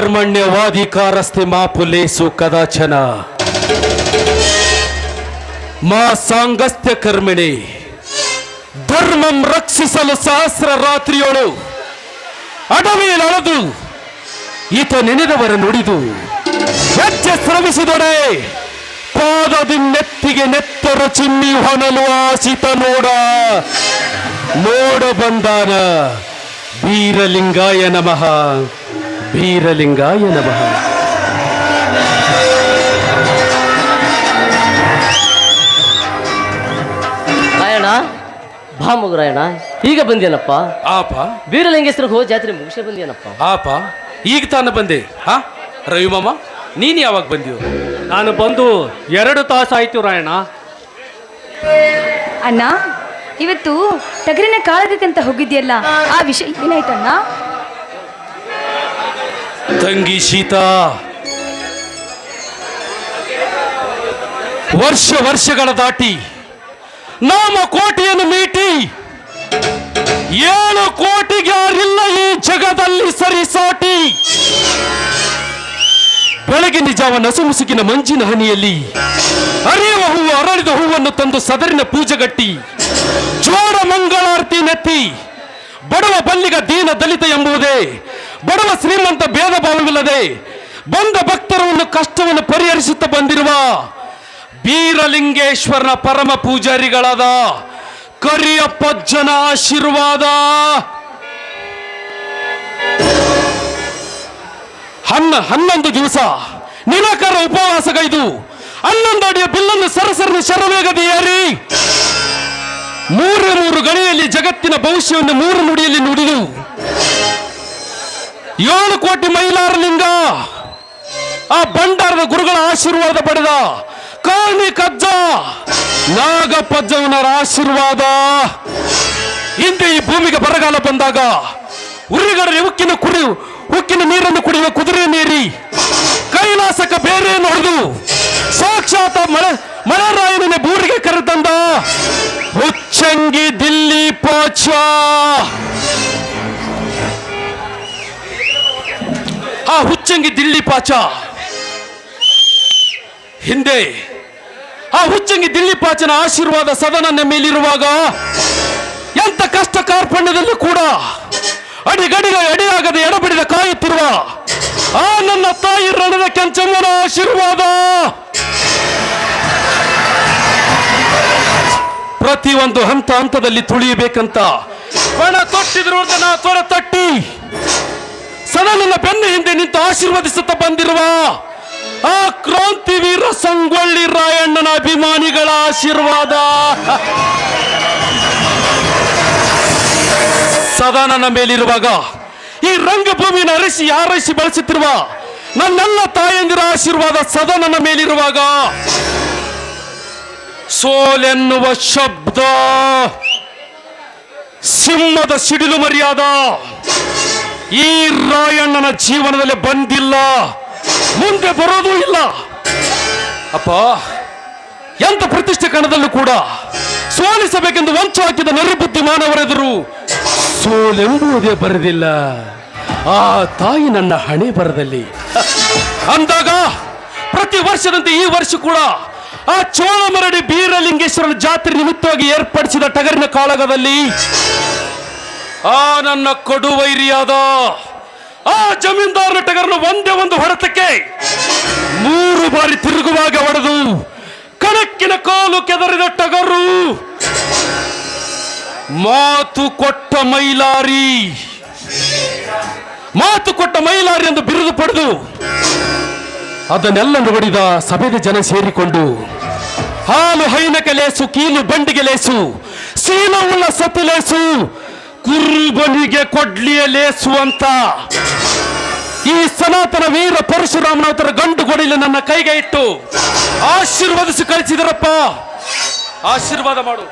ಕರ್ಮಣ್ಯವಾಧಿಕಾರಸ್ತೆ ಮಾ ಪುಲೇಸು ಕದಾಚನ ಮಾ ಸಾಂಗಸ್ತ್ಯ ಕರ್ಮಿಣಿ ಧರ್ಮಂ ರಕ್ಷಿಸಲು ಸಹಸ್ರ ರಾತ್ರಿಯೋಳು ಅಡವಿಯಲ್ಲಿ ಅಳದು ಈತ ನೆನೆದವರ ನುಡಿದು ಹೆಜ್ಜೆ ಶ್ರಮಿಸಿದೊಡೆ ಪಾದದಿನ್ನೆತ್ತಿಗೆ ನೆತ್ತರ ಚಿಮ್ಮಿ ಹೊನಲು ಆಸಿತ ನೋಡ ಬಂದಾನ ಬೀರಲಿಂಗಾಯ ನಮಃ ಬೀರಲಿಂಗಾಯ ನಮಃ. ರಾಯಣ್ಣ ಬಾ ಮಗು ರಾಯಣ್ಣ, ಈಗ ಬಂದೇನಪ್ಪ. ಆಪ ಬೀರಲಿಂಗೇಶ್ವರಕ್ಕೆ ಹೋಗಿ ಜಾತ್ರೆ ಮುಗಿಸೇ ಬಂದೇನಪ್ಪ. ಆಪ ಈಗ ತಾನ ಬಂದೆ. ಹಾ ರವಿ ಮಾಮ, ನೀನ್ ಯಾವಾಗ ಬಂದಿಯೋ? ನಾನು ಬಂದು 2 ತಾಸು ಆಯ್ತು ರಾಯಣ್ಣ. ಅಣ್ಣ, ಇವತ್ತು ಟಗರಿನ ಕಾಳಗಕ್ಕಂತ ಹೋಗಿದ್ಯಲ್ಲ, ಆ ವಿಷಯ ಏನಾಯ್ತಣ್ಣ? ತಂಗಿ ಸೀತಾ, ವರ್ಷಗಳ ದಾಟಿ ನಾಮ ಕೋಟಿಯನ್ನು ಮೀಟಿ 7 ಕೋಟಿಗೆ ಯಾರಿಲ್ಲ ಈ ಜಗದಲ್ಲಿ ಸರಿಸಾಟಿ. ಬೆಳಗಿನ ಜಾವ ನಸುಮುಸುಕಿನ ಮಂಜಿನ ಹನಿಯಲ್ಲಿ ಅರಿಯುವ ಹೂವು ಅರಳಿದ ಹೂವನ್ನು ತಂದು ಸದರಿನ ಪೂಜೆಗಟ್ಟಿ ಜೋಡ ಮಂಗಳಾರತಿ ನೆತ್ತಿ ಬಡವ ಬಲ್ಲಿಗ ದೀನ ದಲಿತ ಎಂಬುದೇ ಬಡವ ಶ್ರೀಮಂತ ಭೇದ ಭಾವವಿಲ್ಲದೆ ಬಂದ ಭಕ್ತರನ್ನು ಕಷ್ಟವನ್ನು ಪರಿಹರಿಸುತ್ತಾ ಬಂದಿರುವ ಬೀರಲಿಂಗೇಶ್ವರನ ಪರಮ ಪೂಜಾರಿಗಳಾದ ಕರಿಯಪ್ಪಜ್ಜನ ಆಶೀರ್ವಾದ. 11 ದಿವಸ ನಿರಾಕಾರ ಉಪವಾಸಗೈದು 11 ಅಡಿಯ ಬಿಲ್ಲನ್ನು ಸರಸರನ ಶರವೇಗದಿ ಏರಿ 3 ಗಣಿಯಲ್ಲಿ ಜಗತ್ತಿನ ಭವಿಷ್ಯವನ್ನು 3 ನುಡಿಯಲ್ಲಿ ನುಡಿದು 7 ಕೋಟಿ ಮೈಲಾರಲಿಂಗ ಆ ಭಂಡಾರದ ಗುರುಗಳ ಆಶೀರ್ವಾದ ಪಡೆದ ಕಾಣಿ ಕಜ್ಜ ನಾಗಪ್ಪಜ್ಜವನರ ಆಶೀರ್ವಾದ. ಹಿಂದೆ ಈ ಭೂಮಿಗೆ ಬರಗಾಲ ಬಂದಾಗ ಉರಿಗಡಲೆ ಉಕ್ಕಿನ ನೀರನ್ನು ಕುಡಿಯುವ ಕುದುರೆ ನೀರಿ ಕೈಲಾಸಕ ಬೇರೆ ಹೊಡೆದು ಸಾಕ್ಷಾತ್ ಮಳೆರಾಯನೇ ಬೂರಿಗೆ ಕರೆತಂದ ಹುಚ್ಚಂಗಿ ದಿಲ್ಲಿ ಪಾಚ. ಆ ಹುಚ್ಚಂಗಿ ದಿಲ್ಲಿ ಪಾಚ ಹಿಂದೆ ಆ ಹುಚ್ಚಂಗಿ ದಿಲ್ಲಿ ಪಾಚನ ಆಶೀರ್ವಾದ ಸದನ ಮೇಲಿರುವಾಗ ಎಂತ ಕಷ್ಟ ಕಾರ್ಪಣ್ಯದಲ್ಲೂ ಕೂಡ ಅಡಿಯಾಗದೆ ಎಡಬಿಡಿದ ಕಾಯುತ್ತಿರುವ ಆ ನನ್ನ ತಾಯಿ ರಣದ ಕೆಂಚಮ್ಮನ ಆಶೀರ್ವಾದ. ಪ್ರತಿಯೊಂದು ಹಂತದಲ್ಲಿ ತುಳಿಯಬೇಕಂತ ಪಣ ತೊಟ್ಟಿದ್ರು ನಾ ತೊರ ತಟ್ಟಿ ಸದನನ ಬೆನ್ನ ಹಿಂದೆ ನಿಂತು ಆಶೀರ್ವದಿಸುತ್ತಾ ಬಂದಿರುವ ಆ ಕ್ರಾಂತಿವೀರ ಸಂಗೊಳ್ಳಿ ರಾಯಣ್ಣನ ಅಭಿಮಾನಿಗಳ ಆಶೀರ್ವಾದ. ಸದಾನನ ಮೇಲಿರುವಾಗ ಈ ರಂಗಭೂಮಿನ ಆರೈಸಿ ಬಳಸುತ್ತಿರುವ ನನ್ನೆಲ್ಲ ತಾಯಂದಿರ ಆಶೀರ್ವಾದ ಸದನನ ಮೇಲಿರುವಾಗ ಸೋಲೆನ್ನುವ ಶಬ್ದ ಸಿಂಹದ ಸಿಡಿಲು ಮರ್ಯಾದ ಈ ರಾಯಣ್ಣನ ಜೀವನದಲ್ಲಿ ಬಂದಿಲ್ಲ, ಮುಂದೆ ಬರೋದೂ ಇಲ್ಲ. ಅಪ್ಪ, ಎಂತ ಪ್ರತಿಷ್ಠೆ ಕಣದಲ್ಲೂ ಕೂಡ ಸೋಲಿಸಬೇಕೆಂದು ವಂಚ ಹಾಕಿದ ನರಿಬುದ್ಧಿ ಮಾನವರೆದುರು ಸೋಲೆಂಬುವುದೇ ಬರದಿಲ್ಲ. ಆ ತಾಯಿ ನನ್ನ ಹಣೆ ಬರದಲ್ಲಿ ಅಂದಾಗ ಪ್ರತಿ ವರ್ಷದಂತೆ ಈ ವರ್ಷ ಕೂಡ ಆ ಚೋಳಮರಡಿ ಬೀರಲಿಂಗೇಶ್ವರನ ಜಾತ್ರೆ ನಿಮಿತ್ತವಾಗಿ ಏರ್ಪಡಿಸಿದ ಟಗರಿನ ಕಾಳಗದಲ್ಲಿ ಆ ನನ್ನ ಕೊಡುವೈರಿಯಾದ ಆ ಜಮೀನ್ದಾರನ ಟಗರನ್ನು ಒಂದೇ ಒಂದು ಹೊಡೆತಕ್ಕೆ 3 ಬಾರಿ ತಿರುಗುವಾಗ ಹೊಡೆದು ಕಣಕ್ಕಿನ ಕಾಲು ಕೆದರಿದ ಟಗರು ಮಾತು ಕೊಟ್ಟ ಮೈಲಾರಿ ಎಂದು ಬಿರುದು ಪಡೆದು ಅದನ್ನೆಲ್ಲ ನೋಡಿದ ಸಭೆಯ ಜನ ಸೇರಿಕೊಂಡು ಹಾಲು ಹೈನಕ್ಕೆ ಲೇಸು, ಕೀಲು ಬಂಡಿಗೆ ಲೇಸು, ಶೀಲವುಳ್ಳ ಸತಿ ಲೇಸು, ಕುರುಬನಿಗೆ ಕೊಡ್ಲಿಯ ಲೇಸು ಅಂತ ಈ ಸನಾತನ ವೀರ ಪರಶುರಾಮನವತರ ಗಂಡು ಗೊಡಿಲು ನನ್ನ ಕೈಗೆ ಇಟ್ಟು ಆಶೀರ್ವದಿಸಿ ಕಳಿಸಿದರಪ್ಪ. ಆಶೀರ್ವಾದ ಮಾಡು.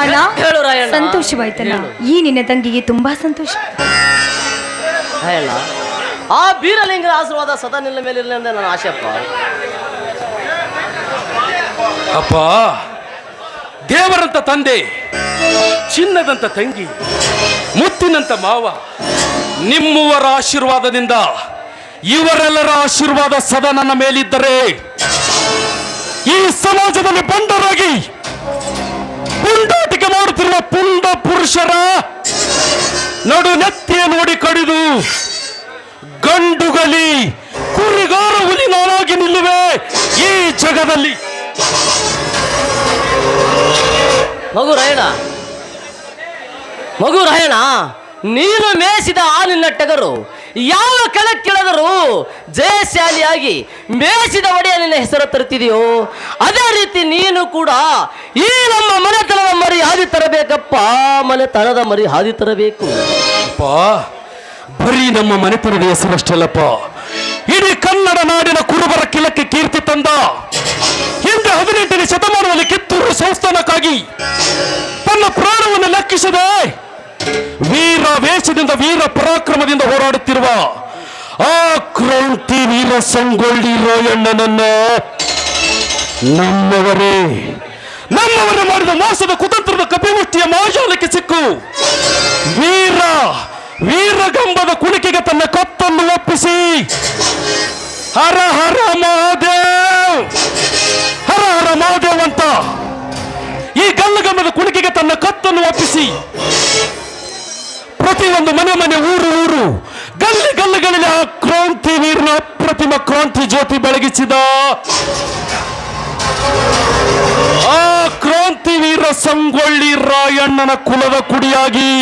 ಅಣ್ಣ, ಹೇಳು ರಾಯಣ್ಣ. ಸಂತೋಷವಾಯ್ತಲ್ಲ? ಹೇಳು. ಈ ನಿನ್ನ ತಂಗಿಗೆ ತುಂಬಾ ಸಂತೋಷ. ರಾಯಣ್ಣ, ಆ ಬೀರಲಿಂಗನ ಆಶೀರ್ವಾದ ಸದಾ ನಿನ್ನ ಮೇಲಿರಲಿ ಅಂತ ನನ್ನ ಆಶೆ ಅಪ್ಪ. ಅಪ್ಪ, ದೇವರಂತ ತಂದೆ, ಚಿನ್ನದಂತ ತಂಗಿ, ಮುತ್ತಿನಂತ ಮಾವ, ನಿಮ್ಮವರ ಆಶೀರ್ವಾದದಿಂದ ಇವರೆಲ್ಲರ ಆಶೀರ್ವಾದ ಸದಾ ನನ್ನ ಮೇಲಿದ್ದರೆ ಈ ಸಮಾಜದಲ್ಲಿ ಬಂಡರಾಗಿ ಪುಂಡಾಟಿಕೆ ಮಾಡುತ್ತಿರುವ ಪುಂಡ ಪುರುಷರ ನಡು ನೆತ್ತಿಯ ನೋಡಿ ಕಡಿದು ಗಂಡುಗಲಿ ಕುರಿಗಾರ ಹುಲಿ ನಾನಾಗಿ ನಿಲ್ಲುವೆ ಈ ಜಗದಲ್ಲಿ. ಮಗು ರಾಯಣ, ನೀನು ಮೇಯಿಸಿದ ಹಾಲಿನ ಟಗರು ಯಾವ ಕೆಳಕ್ಕಿಳಿದರೂ ಜಯಶಾಲಿಯಾಗಿ ಮೇಯಿಸಿದ ಒಡೆಯ ನಿನ್ನ ಹೆಸರು ತರುತ್ತಿದೆಯೋ ಅದೇ ರೀತಿ ನೀನು ಕೂಡ ಈ ನಮ್ಮ ಮನೆತನದ ಮರಿ ಹಾದಿ ತರಬೇಕಪ್ಪ. ಮನೆತನದ ಮರಿ ಹಾದಿ ತರಬೇಕು. ಬರೀ ನಮ್ಮ ಮನೆತನದ ಹೆಸರಷ್ಟಲ್ಲಪ್ಪ, ಇಡೀ ಕನ್ನಡ ನಾಡಿನ ಕುರುಬರ ಕಿಲಕ್ಕೆ ಕೀರ್ತಿ ತಂದ ಹಿಂದೆ 18ನೇ ಶತಮಾನದಲ್ಲಿ ಕಿತ್ತೂರು ಸಂಸ್ಥಾನಕ್ಕಾಗಿ ತನ್ನ ಪ್ರಾಣವನ್ನು ಲೆಕ್ಕಿಸದೆ ವೀರ ವೇಷದಿಂದ ವೀರ ಪರಾಕ್ರಮದಿಂದ ಹೋರಾಡುತ್ತಿರುವ ಆ ಕ್ರಾಂತಿ ವೀರ ಸಂಗೊಳ್ಳಿ ರಾಯಣ್ಣನನ್ನ ನಮ್ಮವರೇ ಮಾಡಿದ ಮೋಸದ ಕುತಂತ್ರದ ಕಪಿಮುಷ್ಟಿಯ ಮಾಯಾಲಕ್ಕೆ ಸಿಕ್ಕು ವೀರಗಂಬದ ಕುಣಿಕೆಗೆ ತನ್ನ ಕತ್ತನ್ನು ಒಪ್ಪಿಸಿ ಹರ ಹರ ಮಹಾದೇವ್ ಅಂತ ಈ ಗಲ್ಲಗಂಬದ ಕುಣಿಕೆಗೆ ತನ್ನ ಕತ್ತನ್ನು ಒಪ್ಪಿಸಿ ಪ್ರತಿಯೊಂದು ಮನೆ ಊರು ಗಲ್ಲಿಗಳಲ್ಲಿ ಆ ಕ್ರಾಂತಿ ವೀರನ ಅಪ್ರತಿಮ ಕ್ರಾಂತಿ ಜ್ಯೋತಿ ಬೆಳಗಿಸಿದ ಆ ಕ್ರಾಂತಿ ವೀರ ಸಂಗೊಳ್ಳಿ ರಾಯಣ್ಣನ ಕುಲದ ಕುಡಿಯಾಗಿ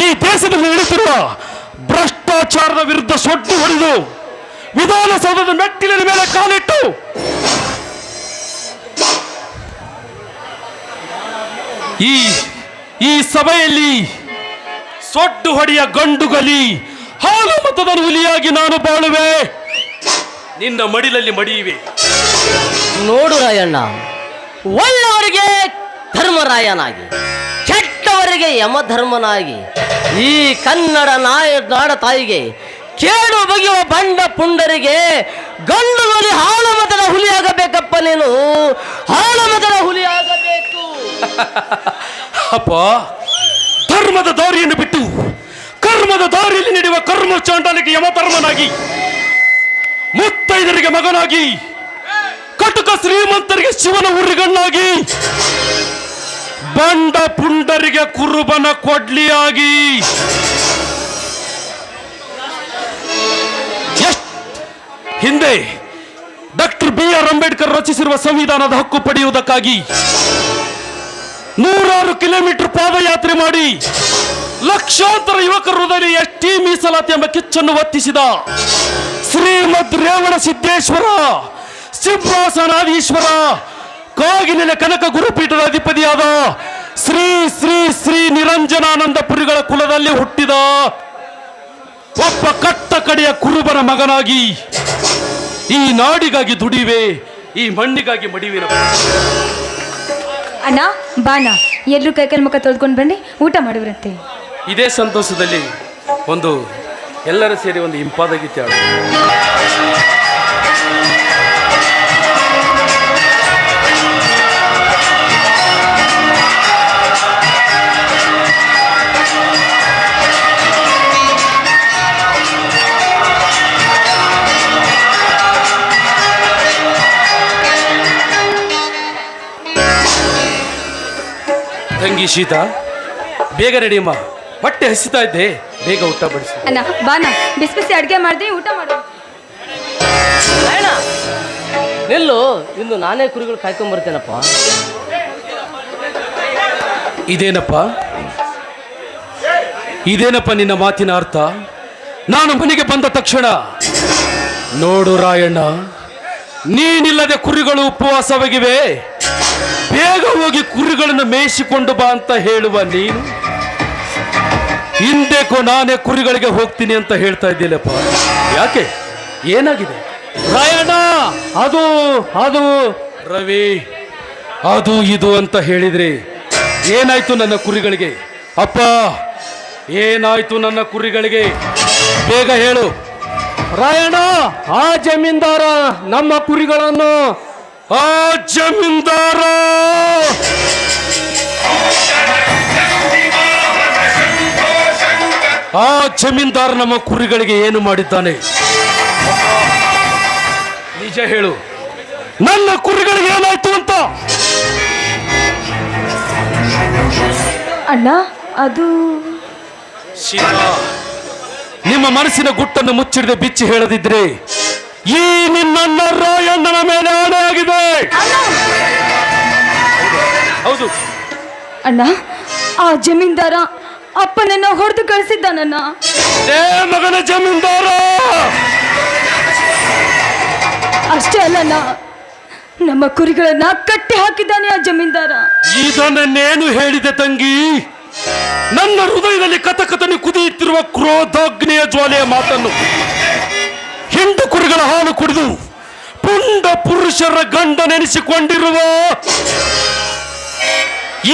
ಈ ದೇಶದಲ್ಲಿ ನಡೆಯುತ್ತಿರುವ ಭ್ರಷ್ಟಾಚಾರದ ವಿರುದ್ಧ ಸೊಡ್ಡು ಹೊಡೆದು ವಿಧಾನಸೌಧದ ಮೆಟ್ಟಿಲಿನ ಮೇಲೆ ಕಾಲಿಟ್ಟು ಈ ಸಭೆಯಲ್ಲಿ ಸೊಡ್ಡು ಹೊಡೆಯ ಗಂಡುಗಲಿ ಹಾಲು ಮತದ ಹುಲಿಯಾಗಿ ನಾನು ಬಾಳುವೆ, ನಿನ್ನ ಮಡಿಲಲ್ಲಿ ಮಡಿಯುವೆ. ನೋಡು ರಾಯಣ್ಣ, ಒಳ್ಳೆಯವರಿಗೆ ಧರ್ಮರಾಯನಾಗಿ ಕೆಟ್ಟವರಿಗೆ ಯಮಧರ್ಮನಾಗಿ ಈ ಕನ್ನಡ ನಾಡ ತಾಯಿಗೆ ಕೇಡು ಬಗೆಯುವ ಬಂಡ ಪುಂಡರಿಗೆ ಗಂಡುಗಲಿ ಹಾಲು ಮತದ ಹುಲಿಯಾಗಬೇಕಪ್ಪ. ನೀನು ಹಾಲು ಮತದ ಹುಲಿಯಾಗಬೇಕು. ಅಪ್ಪ, ಧರ್ಮದ ದಾರಿಯನ್ನು ಬಿಟ್ಟು ಕರ್ಮದ ದಾರಿಯಲ್ಲಿ ನಡೆಯುವ ಕರ್ಮ ಚಾಂಡಾಲಿಗೆ ಯಮಧರ್ಮನಾಗಿ, ಮುತ್ತೈದರಿಗೆ ಮಗನಾಗಿ, ಕಟುಕ ಶ್ರೀಮಂತರಿಗೆ ಶಿವನ ಉರಿಗಣ್ಣಾಗಿ, ಬಂಡ ಪುಂಡರಿಗೆ ಕುರುಬನ ಕೊಡ್ಲಿಯಾಗಿ, ಹಿಂದೆ ಡಾಕ್ಟರ್ BR ಅಂಬೇಡ್ಕರ್ ರಚಿಸಿರುವ ಸಂವಿಧಾನದ ಹಕ್ಕು ಪಡೆಯುವುದಕ್ಕಾಗಿ 100 ಕಿಲೋಮೀಟರ್ ಪಾದಯಾತ್ರೆ ಮಾಡಿ ಲಕ್ಷಾಂತರ ಯುವಕರ ಹೃದಯ ST ಮೀಸಲಾತಿ ಎಂಬ ಕಿಚ್ಚನ್ನು ಒತ್ತಿಸಿದ ಶ್ರೀಮದ್ ರೇವಣ ಸಿದ್ದೇಶ್ವರ ಸಿಂಹಾಸನಾಧೀಶ್ವರ ಕಾಗಿನೆಲೆ ಕನಕ ಗುರುಪೀಠದ ಅಧಿಪತಿಯಾದ ಶ್ರೀ ಶ್ರೀ ಶ್ರೀ ನಿರಂಜನಾನಂದ ಪುರಿಗಳ ಕುಲದಲ್ಲಿ ಹುಟ್ಟಿದ ಒಬ್ಬ ಕಟ್ಟ ಕಡೆಯ ಕುರುಬನ ಮಗನಾಗಿ ಈ ನಾಡಿಗಾಗಿ ದುಡಿವೆ, ಈ ಮಣ್ಣಿಗಾಗಿ ಮಡಿವಿನ. ಅಣ್ಣ ಬಾಣ, ಎಲ್ಲರೂ ಕೈಕಲ್ ಮುಖ ತೊಳ್ಕೊಂಡು ಬನ್ನಿ, ಊಟ ಮಾಡುವ್ರಂತೆ. ಇದೇ ಸಂತೋಷದಲ್ಲಿ ಎಲ್ಲರೂ ಸೇರಿ ಒಂದು ಇಂಪಾದ ಗೀತೆ ಹಾಡು. ತಂಗಿ ಶೀತಾ, ಬೇಗ ನಡಿಯಮ್ಮ, ಹೊಟ್ಟೆ ಹಸಿತಾ ಇದ್ದೆ, ಬೇಗ ಊಟ ಬಡಿಸಿ. ಅಣ್ಣ ಬಾಣ, ಬಿಸಿ ಬಿಸಿ ಅಡುಗೆ ಮಾಡಿದೆ, ಊಟ ಮಾಡು. ನಿಲ್ಲು, ಇಂದು ನಾನೇ ಕುರಿಗಳು ಕಾಯ್ಕೊಂಬರ್ತೇನಪ್ಪ. ಇದೇನಪ್ಪ ನಿನ್ನ ಮಾತಿನ ಅರ್ಥ? ನಾನು ಮನೆಗೆ ಬಂದ ತಕ್ಷಣ ನೋಡು ರಾಯಣ್ಣ, ನೀನಿಲ್ಲದೆ ಕುರಿಗಳು ಉಪವಾಸವಾಗಿವೆ, ಬೇಗ ಹೋಗಿ ಕುರಿಗಳನ್ನು ಮೇಯಿಸಿಕೊಂಡು ಬಾ ಅಂತ ಹೇಳುವ ನೀನು ಹಿಂದೆಕೋ ನಾನೇ ಕುರಿಗಳಿಗೆ ಹೋಗ್ತೀನಿ ಅಂತ ಹೇಳ್ತಾ ಇದ್ದೀನಪ್ಪ. ಯಾಕೆ, ಏನಾಗಿದೆ? ರಾಯಣ್ಣ, ಅದು ರವಿ, ಅದು ಇದು ಅಂತ ಹೇಳಿದ್ರಿ, ಏನಾಯ್ತು ನನ್ನ ಕುರಿಗಳಿಗೆ? ಅಪ್ಪ, ಏನಾಯ್ತು ನನ್ನ ಕುರಿಗಳಿಗೆ? ಬೇಗ ಹೇಳು. ರಾಯಣ್ಣ, ಆ ಜಮೀನ್ದಾರ ನಮ್ಮ ಕುರಿಗಳನ್ನು, ಆ ಜಮೀನ್ದಾರ ಆ ಜಮೀನ್ದಾರ ನಮ್ಮ ಕುರಿಗಳಿಗೆ ಏನು ಮಾಡಿದ್ದಾನೆ? ನಿಜ ಹೇಳು, ನನ್ನ ಕುರಿಗಳಿಗೆ ಏನಾಯ್ತು ಅಂತ. ಅಣ್ಣ ಅದು ಸೀತಾ, ನಿಮ್ಮ ಮನಸ್ಸಿನ ಗುಟ್ಟನ್ನು ಮುಚ್ಚಿಡದೆ ಬಿಚ್ಚಿ ಹೇಳದಿದ್ರೆ ಈ ನಿನ್ನ ರಾಯಣ್ಣನ ಮೇಲೆ ಆಣೆಯಾಗಿದೆ. ಹೌದು ಅಣ್ಣ, ಆ ಜಮೀನ್ದಾರ ಅಪ್ಪನನ್ನ ಹೊಡೆದು ಕಳಿಸಿದ್ದಾನಣ್ಣ. ಏ ಮಗನ ಜಮೀನ್ದಾರ! ಅಷ್ಟೇ ಅಲ್ಲಣ್ಣ, ನಮ್ಮ ಕುರಿಗಳನ್ನ ಕಟ್ಟಿ ಹಾಕಿದ್ದಾನೆ ಆ ಜಮೀನ್ದಾರ. ಇದನ್ನೇನು ಹೇಳಿದೆ ತಂಗಿ? ನನ್ನ ಹೃದಯದಲ್ಲಿ ಕಥಕಥನೆ ಕುದಿಯುತ್ತಿರುವ ಕ್ರೋಧಾಗ್ನಿಯ ಜ್ವಾಲೆಯ ಮಾತನ್ನು, ಹೆಂಡು ಕುರಿಗಳ ಹಾಲು ಕುಡಿದು ಪುಂಡ ಪುರುಷರ ಗಂಡನೆನಿಸಿಕೊಂಡಿರುವ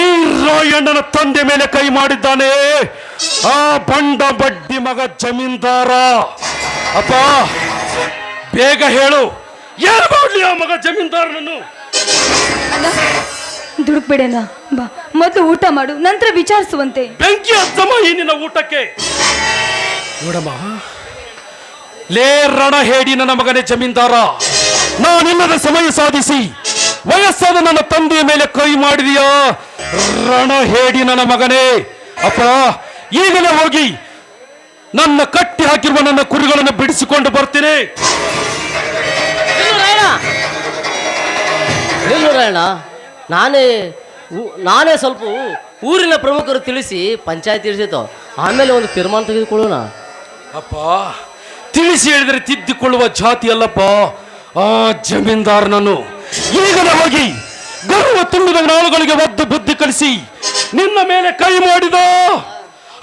ಈ ರಾಯಣ್ಣನ ತಂದೆ ಮೇಲೆ ಕೈ ಮಾಡಿದ್ದಾನೆ ಆ ಬಂಡ ಬಡ್ಡಿ ಮಗ ಜಮೀನ್ದಾರ. ಅಪ್ಪ, ಬೇಗ ಹೇಳು, ಏನು ಮಾಡಲಿ ಆ ಮಗ ಜಮೀನ್ದಾರನನ್ನು? ದುಡುಕ್ಬೇಡಣ್ಣ, ಬಾ ಮೊದಲು ಊಟ ಮಾಡು, ನಂತರ ವಿಚಾರಿಸುವಂತೆ. ಬೆಂಕಿ ಹತ್ತಮ್ಮ ಈ ನಿನ್ನ ಊಟಕ್ಕೆ. ನೋಡಮ್ಮ, ಲೇ ರಣ ಹೇಡಿ ನನ್ನ ಮಗನೇ ಜಮೀನ್ದಾರ, ನಾನಿಲ್ಲದ ಸಮಯ ಸಾಧಿಸಿ ವಯಸ್ಸಾದ ನನ್ನ ತಂದೆಯ ಮೇಲೆ ಕೈ ಮಾಡಿದೀಯಾ ರಣ ಹೇಡಿ ನನ್ನ ಮಗನೇ. ಅಪ್ಪ, ಈಗಲೇ ಹೋಗಿ ನನ್ನ ಕಟ್ಟಿ ಹಾಕಿರುವ ನನ್ನ ಕುರಿಗಳನ್ನು ಬಿಡಿಸಿಕೊಂಡು ಬರ್ತೀನಿ. ರಾಯಣ್ಣ, ನಾನೇ ಸ್ವಲ್ಪ ಊರಿನ ಪ್ರಮುಖರು ತಿಳಿಸಿ ಪಂಚಾಯತ್ ತಿಳಿಸಿತು, ಆಮೇಲೆ ಒಂದು ತೀರ್ಮಾನ ತೆಗೆದುಕೊಳ್ಳೋಣ. ಅಪ್ಪ, ತಿಳಿಸಿ ಹೇಳಿದರೆ ತಿದ್ದಿಕೊಳ್ಳುವ ಜಾತಿ ಅಲ್ಲಪ್ಪ ಆ ಜಮೀನ್ದಾರನನ್ನು. ಈಗಲೇ ಹೋಗಿ ಗರ್ವ ತುಂಬಿದ ನಾಳುಗಳಿಗೆ ಒದ್ದು ಬುದ್ಧಿ ಕಲಿಸಿ ನಿನ್ನ ಮೇಲೆ ಕೈ ಮಾಡಿದ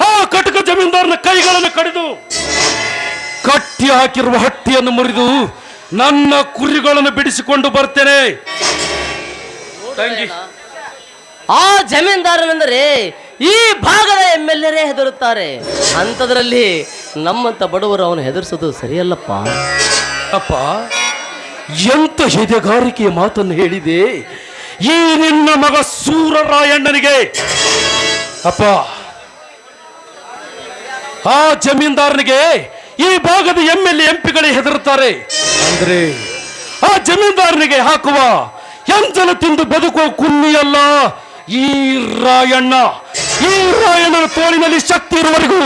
ಆ ಕಟಕ ಜಮೀನ್ದಾರನ ಕೈಗಳನ್ನು ಕಡಿದು ಕಟ್ಟಿ ಹಾಕಿರುವ ಹಟ್ಟಿಯನ್ನು ಮುರಿದು ನನ್ನ ಕುರಿಗಳನ್ನು ಬಿಡಿಸಿಕೊಂಡು ಬರ್ತೇನೆ. ತಂಗಿ, ಆ ಜಮೀನ್ದಾರನೆಂದರೆ ಈ ಭಾಗದ MLA ಹೆದರುತ್ತಾರೆ. ಅಂಥದ್ರಲ್ಲಿ ನಮ್ಮಂತ ಬಡವರು ಅವನು ಹೆದರ್ಸೋದು ಸರಿಯಲ್ಲಪ್ಪ. ಅಪ್ಪ, ಎಂತ ಎದೆಗಾರಿಕೆಯ ಮಾತನ್ನು ಹೇಳಿದೆ ಈ ನಿನ್ನ ಮಗ ಸೂರರಾಯಣ್ಣನಿಗೆ. ಅಪ್ಪ, ಆ ಜಮೀನ್ದಾರನಿಗೆ ಈ ಭಾಗದ MLA MP ಗಳೇ ಹೆದರುತ್ತಾರೆ ಅಂದ್ರೆ ಆ ಜಮೀನ್ದಾರನಿಗೆ ಹಾಕುವ ಎಂಜಲು ತಿಂದು ಬದುಕುವ ಕುನ್ನಿಯಲ್ಲ ಈ ರಾಯಣ್ಣ. ಈ ರಾಯಣ್ಣನ ತೋಳಿನಲ್ಲಿ ಶಕ್ತಿ ಇರುವವರೆಗೂ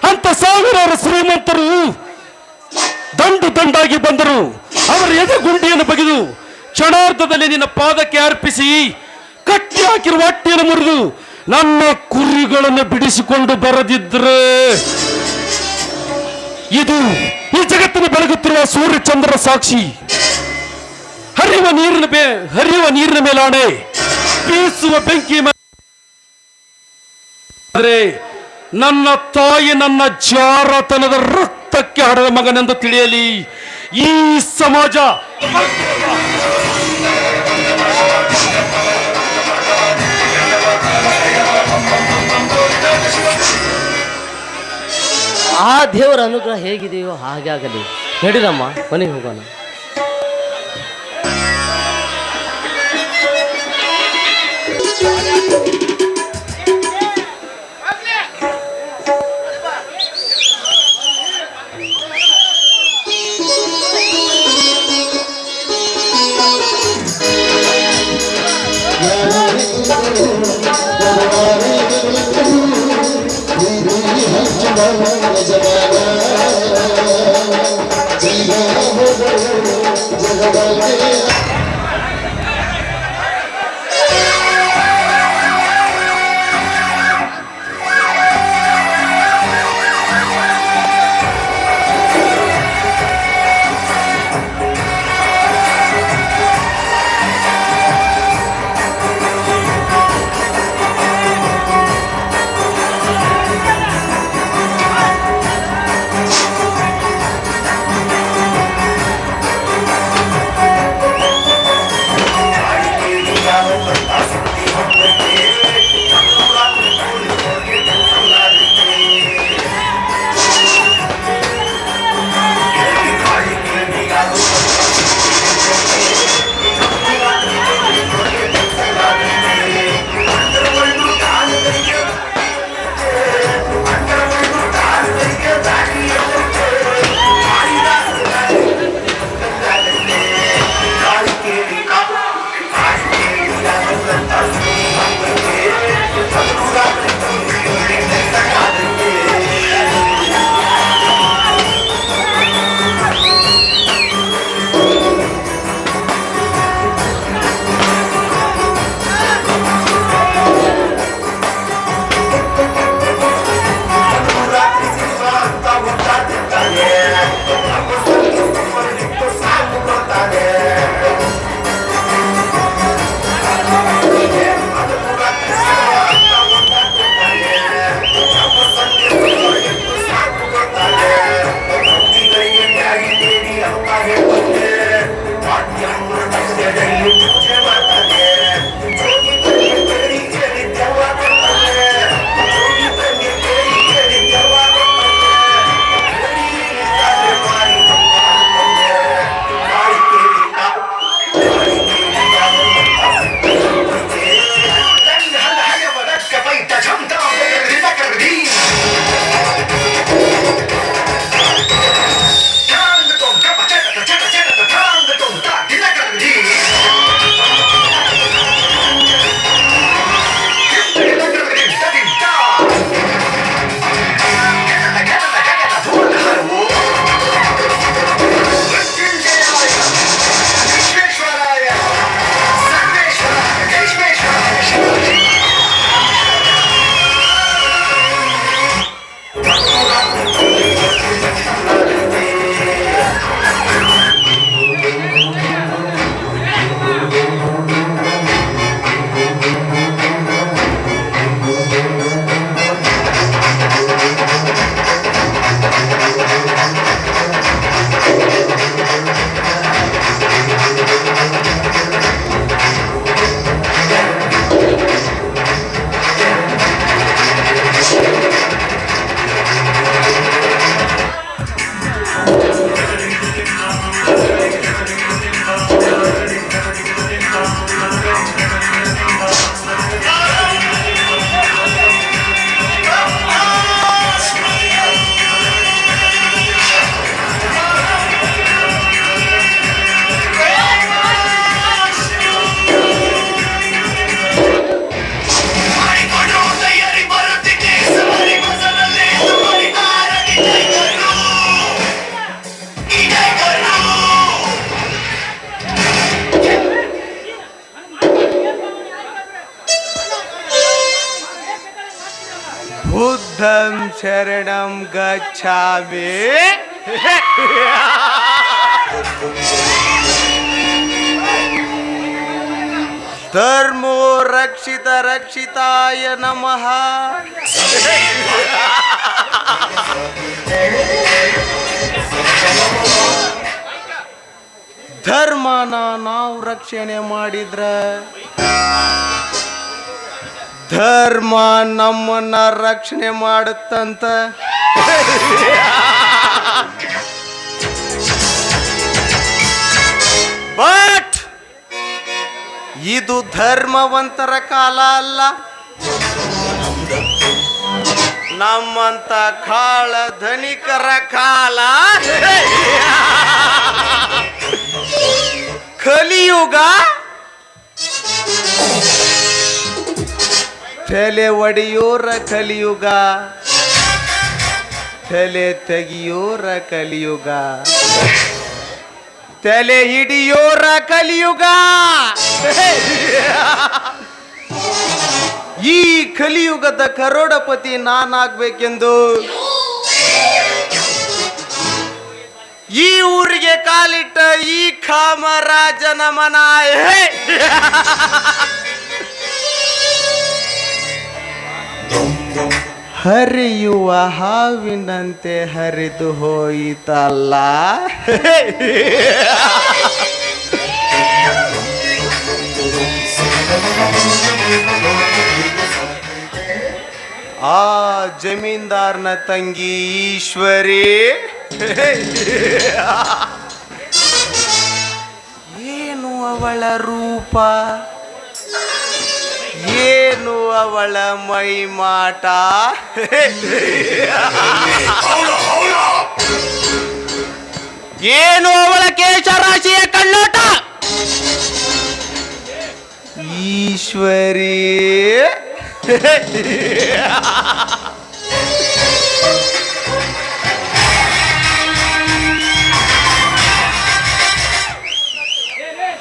ಅಂತ ಸಾವಿರಾರು ಶ್ರೀಮಂತರು ದಂಡು ದಂಡಾಗಿ ಬಂದರು. ಅವರ ಎದೆ ಗುಂಡಿಯನ್ನು ಬಗೆದು ಕ್ಷಣಾರ್ಧದಲ್ಲಿ ನಿನ್ನ ಪಾದಕ್ಕೆ ಅರ್ಪಿಸಿ ಕಟ್ಟಿ ಹಾಕಿರುವ ಹಟ್ಟಿಯನ್ನು ಮುರಿದು ನನ್ನ ಕುರಿಗಳನ್ನು ಬಿಡಿಸಿಕೊಂಡು ಬರದಿದ್ರೆ ಇದು ಈ ಜಗತ್ತಿನ ಬೆಳಗುತ್ತಿರುವ ಸೂರ್ಯ ಚಂದ್ರ ಸಾಕ್ಷಿ. ಹರಿಯುವ ನೀರಿನ ಮೇಲಾಣೆ, ಬೀಸುವ ಬೆಂಕಿ ಆದರೆ ನನ್ನ ತಾಯಿ ನನ್ನ ಜಾರತನದ ರಕ್ತಕ್ಕೆ ಹಡದ ಮಗನೆಂದು ತಿಳಿಯಲಿ ಈ ಸಮಾಜ. ಆ ದೇವರ ಅನುಗ್ರಹ ಹೇಗಿದೆಯೋ ಹಾಗೆ ಆಗಲಿ. ನಡೀರಮ್ಮ, ಮನೆಗೆ ಹೋಗೋಣ. ಬುದ್ಧಂ ಶರಣಂ ಗಚ್ಛಾಮಿ. ಧರ್ಮೋ ರಕ್ಷಿತ ರಕ್ಷಿತಾಯ ನಮಃ. ಧರ್ಮನ ನಾವು ರಕ್ಷಣೆ ಮಾಡಿದ್ರ ಧರ್ಮ ನಮ್ಮನ್ನ ರಕ್ಷಣೆ ಮಾಡುತ್ತಂತ. ಬಟ್ ಇದು ಧರ್ಮವಂತರ ಕಾಲ ಅಲ್ಲ, ನಮ್ಮಂತ ಕಾಳ ಧನಿಕರ ಕಾಲ. ಕಲಿಯುಗ. ತಲೆ ಒಡೆಯೋರ ಕಲಿಯುಗ, ತಲೆ ತೆಗಿಯೋರ ಕಲಿಯುಗ, ತಲೆ ಹಿಡಿಯೋರ ಕಲಿಯುಗ. ಈ ಕಲಿಯುಗದ ಕರೋಡಪತಿ ನಾನಾಗ್ಬೇಕೆಂದು ಈ ಊರಿಗೆ ಕಾಲಿಟ್ಟ ಈ ಕಾಮರಾಜನ ಮನ ಹರಿಯುವ ಹಾವಿನಂತೆ ಹರಿದು ಹೋಯಿತಲ್ಲ. ಆ ಜಮೀನ್ದಾರ್ನ ತಂಗಿ ಈಶ್ವರಿ ಏನು ಅವಳ ರೂಪ, ಏನು ಅವಳ ಮೈಮಾಟ. ಏನು ಅವಳ ಕೇಶರಾಶಿಯ ಕಣ್ಣೋಟ. ಈಶ್ವರಿ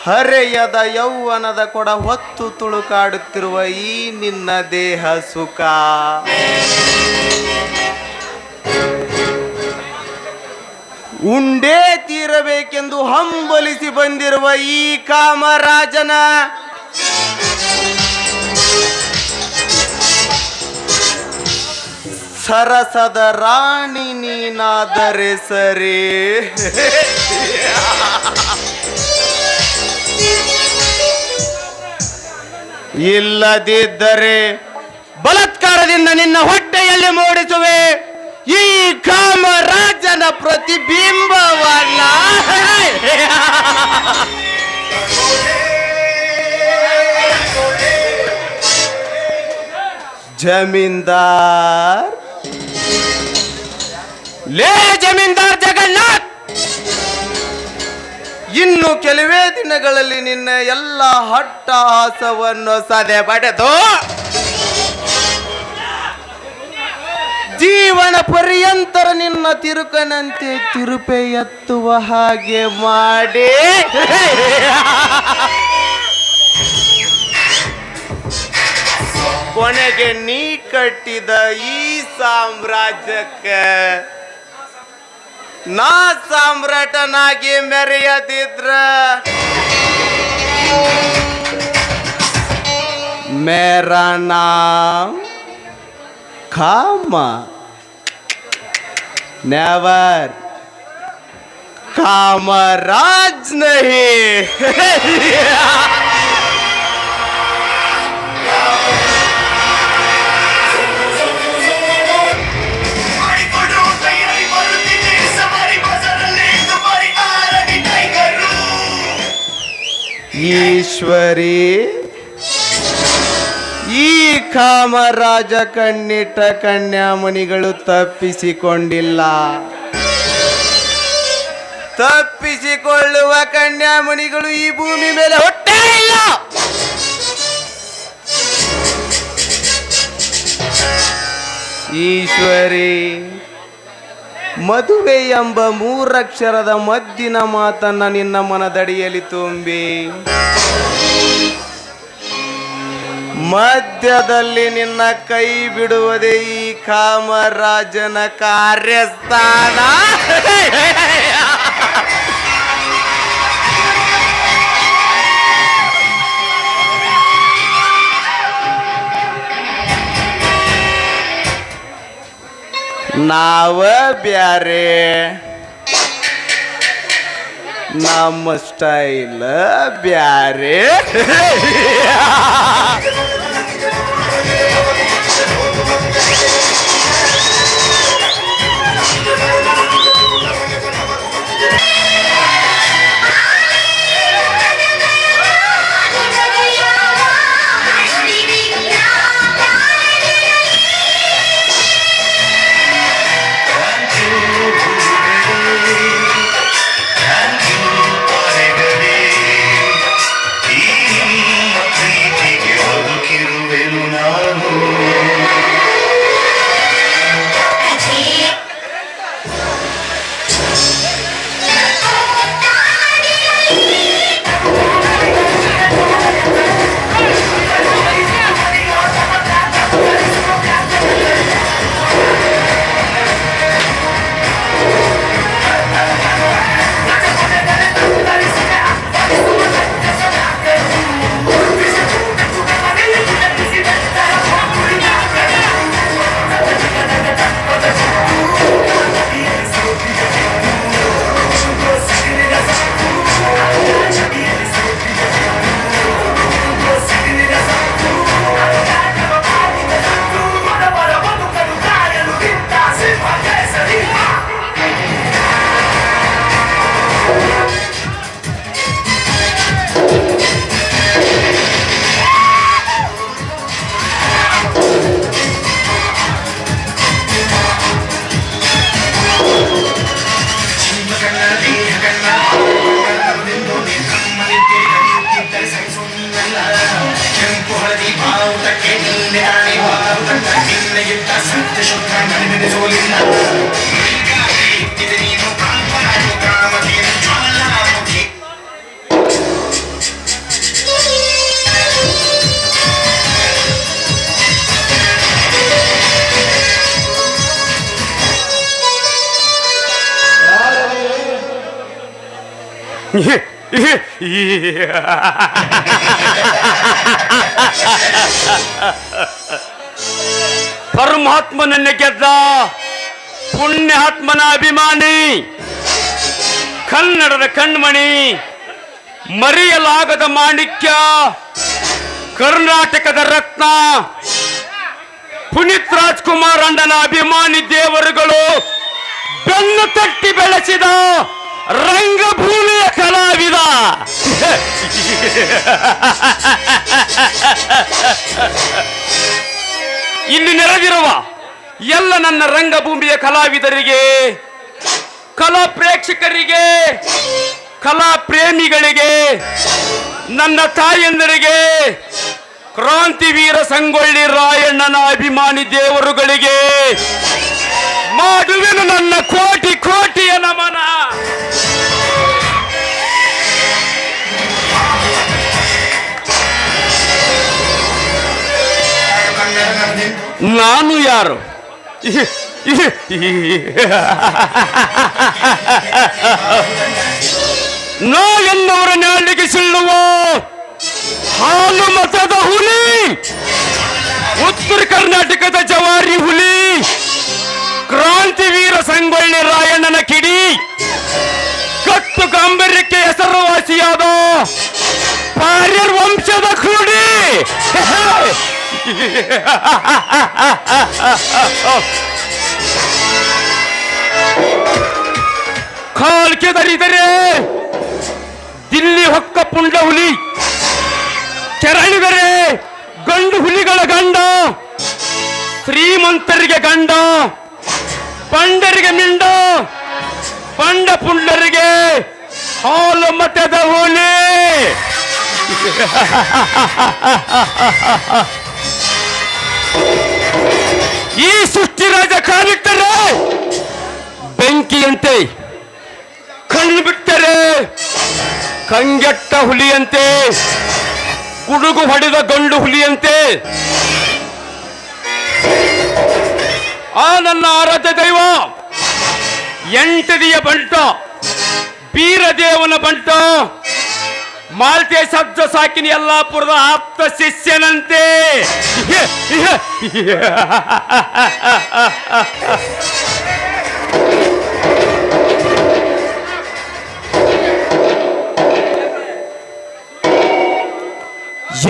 ಹರೆಯದ ಯೌವನದ ಕೊಡ ಹೊತ್ತು ತುಳುಕಾಡುತ್ತಿರುವ ಈ ನಿನ್ನ ದೇಹ ಸುಖ. ಉಂಡೇ ತೀರಬೇಕೆಂದು ಹಂಬಲಿಸಿ ಬಂದಿರುವ ಈ ಕಾಮರಾಜನ ಸರಸದ ರಾಣಿ ನೀನಾದರೆ ಸರಿ. ಇಲ್ಲದಿದ್ದರೆ ಬಲಾತ್ಕಾರದಿಂದ ನಿನ್ನ ಹೊಟ್ಟೆಯಲ್ಲಿ ಮೂಡಿಸುವೆ ಈ ಕಾಮರಾಜನ ಪ್ರತಿಬಿಂಬವಲ್ಲ. ಜಮೀನ್ದಾರ್, ಲೇ ಜಮೀನ್ದಾರ್ ಜಗನ್ನಾಥ್, ಇನ್ನು ಕೆಲವೇ ದಿನಗಳಲ್ಲಿ ನಿನ್ನ ಎಲ್ಲ ಹಟ್ಟಹಾಸವನ್ನು ಸದೆ ಬಡೆದು ಜೀವನ ಪರ್ಯಂತರ ನಿನ್ನ ತಿರುಕನಂತೆ ತಿರುಪೆ ಎತ್ತುವ ಹಾಗೆ ಮಾಡಿ ಕೊನೆಗೆ ನೀ ಕಟ್ಟಿದ ಈ ಸಾಮ್ರಾಜ್ಯಕ್ಕೆ ನಾ ಸಾಮ್ರಾಟನಾಗಿ ಮೆರೆಯದಿದ್ರ ಮೇರಾ ನಾಮ್ ಕಾಮ नेवर कामराज नहीं. ಈಶ್ವರಿ, ಈ ಕಾಮರಾಜ ಕಣ್ಣಿಟ್ಟ ಕನ್ಯಾಮಣಿಗಳು ತಪ್ಪಿಸಿಕೊಂಡಿಲ್ಲ. ತಪ್ಪಿಸಿಕೊಳ್ಳುವ ಕನ್ಯಾಮಣಿಗಳು ಈ ಭೂಮಿ ಮೇಲೆ ಹುಟ್ಟೇ ಇಲ್ಲ. ಈಶ್ವರಿ, ಮದುವೆ ಎಂಬ ಮೂರಕ್ಷರದ ಮದ್ದಿನ ಮಾತನ್ನ ನಿನ್ನ ಮನದಡಿಯಲ್ಲಿ ತುಂಬಿ ಮಧ್ಯದಲ್ಲಿ ನಿನ್ನ ಕೈ ಬಿಡುವುದೇ ಈ ಕಾಮರಾಜನ ಕಾರ್ಯಸ್ಥಾನ. ನಾವ ಬ್ಯಾರೆ, ನಮ್ಮ ಸ್ಟೈಲ್ ಬ್ಯಾರೆ. ಪರಮಾತ್ಮನನ್ನ ಗೆದ್ದ ಪುಣ್ಯಾತ್ಮನ ಅಭಿಮಾನಿ, ಕನ್ನಡದ ಕಣ್ಮಣಿ, ಮರೆಯಲಾಗದ ಮಾಣಿಕ್ಯ, ಕರ್ನಾಟಕದ ರತ್ನ, ಪುನೀತ್ ರಾಜ್ಕುಮಾರ್ ಅಣ್ಣನ ಅಭಿಮಾನಿ ದೇವರುಗಳು ಬೆನ್ನು ತಟ್ಟಿ ಬೆಳೆಸಿದ ರಂಗಭೂಮಿಯ ಕಲಾವಿದ. ಇಲ್ಲಿ ನೆರೆದಿರುವ ಎಲ್ಲ ನನ್ನ ರಂಗಭೂಮಿಯ ಕಲಾವಿದರಿಗೆ, ಕಲಾ ಪ್ರೇಕ್ಷಕರಿಗೆ, ಕಲಾ ಪ್ರೇಮಿಗಳಿಗೆ, ನನ್ನ ತಾಯಂದರಿಗೆ, ಕ್ರಾಂತಿವೀರ ಸಂಗೊಳ್ಳಿ ರಾಯಣ್ಣನ ಅಭಿಮಾನಿ ದೇವರುಗಳಿಗೆ ಮಾಡುವೆನು ನನ್ನ ಕೋಟಿ ಕೋಟಿಯ ನಮನ. ನಾನು ಯಾರು? ನೋ ಎನ್ನುವರ ನಾಲಿಗೆ ಸುಳ್ಳುವ ಹಾಲು ಮತದ ಹುಲಿ, ಉತ್ತರ ಕರ್ನಾಟಕದ ಜವಾರಿ ಹುಲಿ, ಕ್ರಾಂತಿವೀರ ಸಂಗೊಳ್ಳಿ ರಾಯಣ್ಣನ ಕಿಡಿ, ಕತ್ತು ಗಾಂಭೀರ್ಯಕ್ಕೆ ಹೆಸರುವಾಸಿಯಾದ ಪಾರ್ಯರ್ ವಂಶದ ಕುಡಿ. ಕಾಲ್ ಕೆದರಿದರೆ ದಿಲ್ಲಿ ಹೊಕ್ಕ ಪುಂಡ ಹುಲಿ, ಕೆರಳಿದರೆ ಗಂಡು ಹುಲಿಗಳ ಗಂಡ, ಶ್ರೀಮಂತರಿಗೆ ಗಂಡ, ಪಂಡರಿಗೆ ಮಿಂಡ, ಪಂಡ ಪುಂಡರಿಗೆ ಹಾಲು ಮತದ ಹುಲಿ. ಈ ಸೃಷ್ಟಿ ರಾಜ ಕಾಲಿಟ್ಟರೆ ಬೆಂಕಿಯಂತೆ, ಕಣ್ಣು ಬಿಟ್ಟರೆ ಕಂಗೆಟ್ಟ ಹುಲಿಯಂತೆ, ಗುಡುಗು ಹೊಡೆದ ಗಂಡು ಹುಲಿಯಂತೆ ಆ ನನ್ನ ಆರಾಧ್ಯ ದೈವ ಎಂಟದಿಯ ಬಂಟ ಬೀರದೇವನ ಬಂಟ ಮಾಲ್ತೆ ಸಜ್ಜ ಸಾಕಿನಿ ಯಲ್ಲಾಪುರದ ಆಪ್ತ ಶಿಷ್ಯನಂತೆ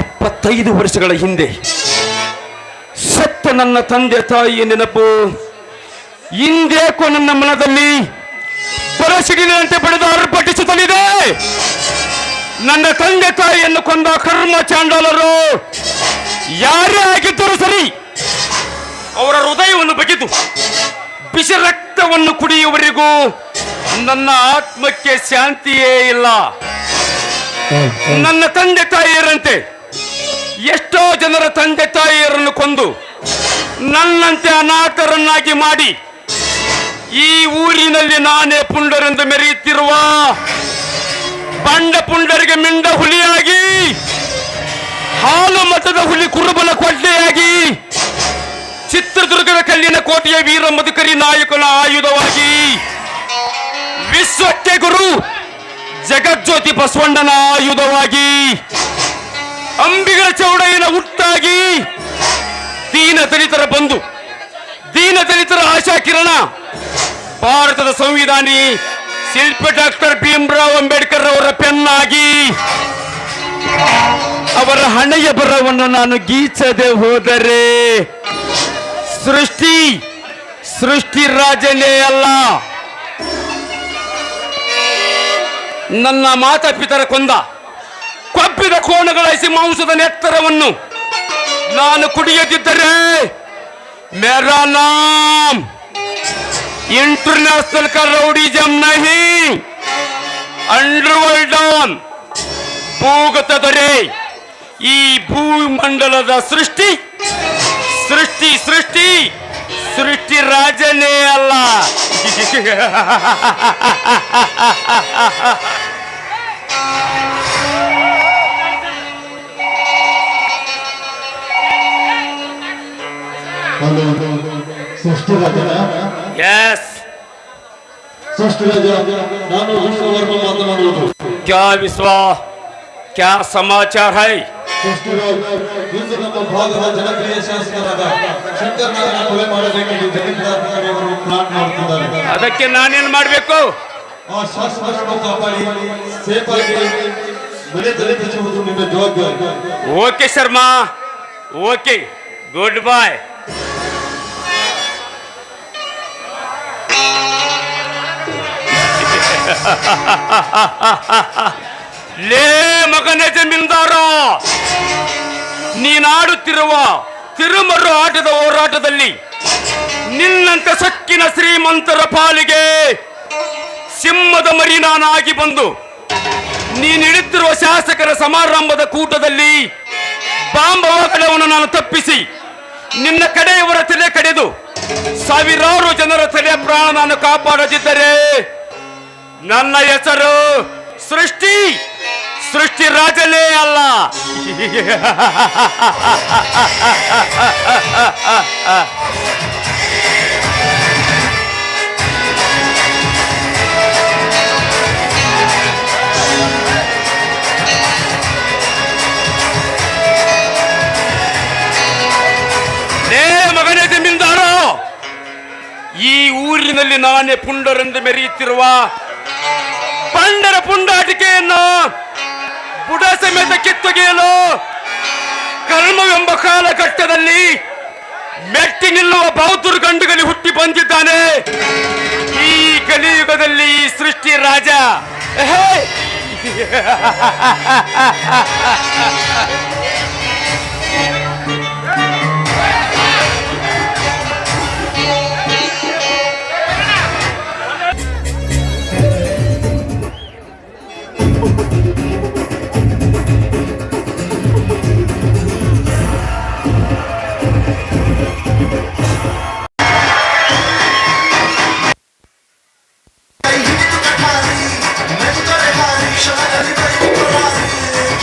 ಇಪ್ಪತ್ತೈದು ವರ್ಷಗಳ ಹಿಂದೆ ಸತ್ತ ನನ್ನ ತಂದೆ ತಾಯಿಯ ನೆನಪು ಇಂದೇಕೋ ನನ್ನ ಮನದಲ್ಲಿ ಬರಸಿಡಿನಂತೆ ಪಡೆದು ಅರ್ಪಟಿಸುತ್ತಲಿದೆ. ನನ್ನ ತಂದೆ ತಾಯಿಯನ್ನು ಕೊಂದ ಕರ್ಮ ಚಾಂಡಾಲರು ಯಾರೇ ಆಗಿದ್ದರೂ ಸರಿ, ಅವರ ಹೃದಯವನ್ನು ಬಗೆದು ಬಿಸಿ ರಕ್ತವನ್ನು ಕುಡಿಯುವವರೆಗೂ ನನ್ನ ಆತ್ಮಕ್ಕೆ ಶಾಂತಿಯೇ ಇಲ್ಲ. ನನ್ನ ತಂದೆ ತಾಯಿಯರಂತೆ ಎಷ್ಟೋ ಜನರ ತಂದೆ ತಾಯಿಯರನ್ನು ಕೊಂದು ನನ್ನಂತೆ ಅನಾಥರನ್ನಾಗಿ ಮಾಡಿ ಈ ಊರಿನಲ್ಲಿ ನಾನೇ ಪುಂಡರೆಂದು ಮೆರೆಯುತ್ತಿರುವ ಬಂಡ ಪುಂಡರಿಗೆ ಮಿಂಡ ಹುಲಿಯಾಗಿ, ಹಾಲು ಮತದ ಹುಲಿ ಕುರುಬನ ಕೊಡ್ಡೆಯಾಗಿ, ಚಿತ್ರದುರ್ಗದ ಕಲ್ಲಿನ ಕೋಟೆಯ ವೀರ ಮಧುಕರಿ ನಾಯಕನ ಆಯುಧವಾಗಿ, ವಿಶ್ವಕ್ಕೆ ಗುರು ಜಗಜ್ಯೋತಿ ಬಸವಣ್ಣನ ಆಯುಧವಾಗಿ, ಅಂಬಿಗರ ಚೌಡಯ್ಯನ ಹುಟ್ಟಾಗಿ, ದೀನ ದಲಿತರ ಬಂಧು, ದೀನ ದಲಿತರ ಆಶಾ ಕಿರಣ, ಭಾರತದ ಸಂವಿಧಾನಿ ಶಿಲ್ಪಿ ಡಾಕ್ಟರ್ ಭೀಮರಾವ್ ಅಂಬೇಡ್ಕರ್ ಅವರ ಪೆನ್ನಾಗಿ, ಅವರ ಹಣೆಯ ಬರವನ್ನು ನಾನು ಗೀಚದೆ ಹೋದರೆ ಸೃಷ್ಟಿ ರಾಜನೇ ಅಲ್ಲ, ನನ್ನ ಮಾತಾಪಿತರ ಕೊಂದ ಕೊಬ್ಬಿದ ಕೋಣಗಳೈಸಿ ಮಾಂಸದ ನೆತ್ತರವನ್ನು ನಾನು ಕುಡಿಯದಿದ್ದರೆ ಮೇರಾ ನಾಮ್ इंटरनेशनल का रौडीजम नहीं, अंडरवर्ल्ड ಡಾನ್ ಭೂಗತ ದೊರೆ. ಈ ಭೂಮಂಡಲದ ಸೃಷ್ಟಿ ಸೃಷ್ಟಿ ಸೃಷ್ಟಿ ಸೃಷ್ಟಿ ರಾಜನೇ ಅಲ್ಲ. यस ನಾನು ವಿಶ್ವವರ್ಮ ಮಾತನಾಡುವುದು. क्या विश्व क्या समाचार है? ಇಂದು ನಮ್ಮ ಭಾಗದ ಜನಪ್ರಿಯ ಶಾಸಕರಾದ ಶಂಕರನಾಗನ ಕೊಲೆ ಮಾಡಬೇಕೆಂದು ಜಗನ್ನಾಥರವರು ಪ್ಲಾನ್ ಮಾಡುತ್ತಿದ್ದಾರೆ. ಅದಕ್ಕೆ ನಾನೇನ್ ಮಾಡ್ಬೇಕು? ಆ ಶಾಸಕರನ್ನು ಕಾಪಾಡಿ ಸೇಫ್ ಆಗಿ ಮನೆ ತಲುಪಿಸುವುದು ನಿಮ್ಮ ಜವಾಬ್ದಾರಿ. ಓಕೆ ಶರ್ಮಾ, ಓಕೆ, ಗುಡ್ ಬಾಯ್. ಲೇ ಮಗನೇ ಜಮೀನ್ದಾರ, ನೀನಾಡುತ್ತಿರುವ ತಿರುಮರು ಆಟದ ಹೋರಾಟದಲ್ಲಿ ನಿನ್ನಂತೆ ಸೊಕ್ಕಿನ ಶ್ರೀಮಂತರ ಪಾಲಿಗೆ ಸಿಂಹದ ಮರಿ ನಾನಾಗಿ ಬಂದು ನೀನಿಡುತ್ತಿರುವ ಶಾಸಕರ ಸಮಾರಂಭದ ಕೂಟದಲ್ಲಿ ಬಾಂಬವಾಗಲವನ್ನು ನಾನು ತಪ್ಪಿಸಿ ನಿನ್ನ ಕಡೆಯವರ ತಲೆ ಕಡೆದು ಸಾವಿರಾರು ಜನರ ತಲೆ ಪ್ರಾಣ ನಾನು ಕಾಪಾಡದಿದ್ದರೆ ನನ್ನ ಹೆಸರು ಸೃಷ್ಟಿ ರಾಜನೇ ಅಲ್ಲ. ಮಗನೇ ಜಮೀನ್ದಾರ, ಈ ಊರಿನಲ್ಲಿ ನಾನೇ ಪುಂಡರೆಂದು ಮೆರೆಯುತ್ತಿರುವ ಪಂಡರ ಪುಂಡಾಟಿಕೆಯನ್ನು ಬುಡ ಸಮೇತ ಕಿತ್ತೊಗೆಯಲು ಕರ್ಮವೆಂಬ ಕಾಲಘಟ್ಟದಲ್ಲಿ ಮೆಟ್ಟಿ ನಿಲ್ಲುವ ಬೌದ್ಧರು ಗಂಡುಗಲಿ ಹುಟ್ಟಿ ಬಂದಿದ್ದಾನೆ ಈ ಕಲಿಯುಗದಲ್ಲಿ ಸೃಷ್ಟಿ ರಾಜ.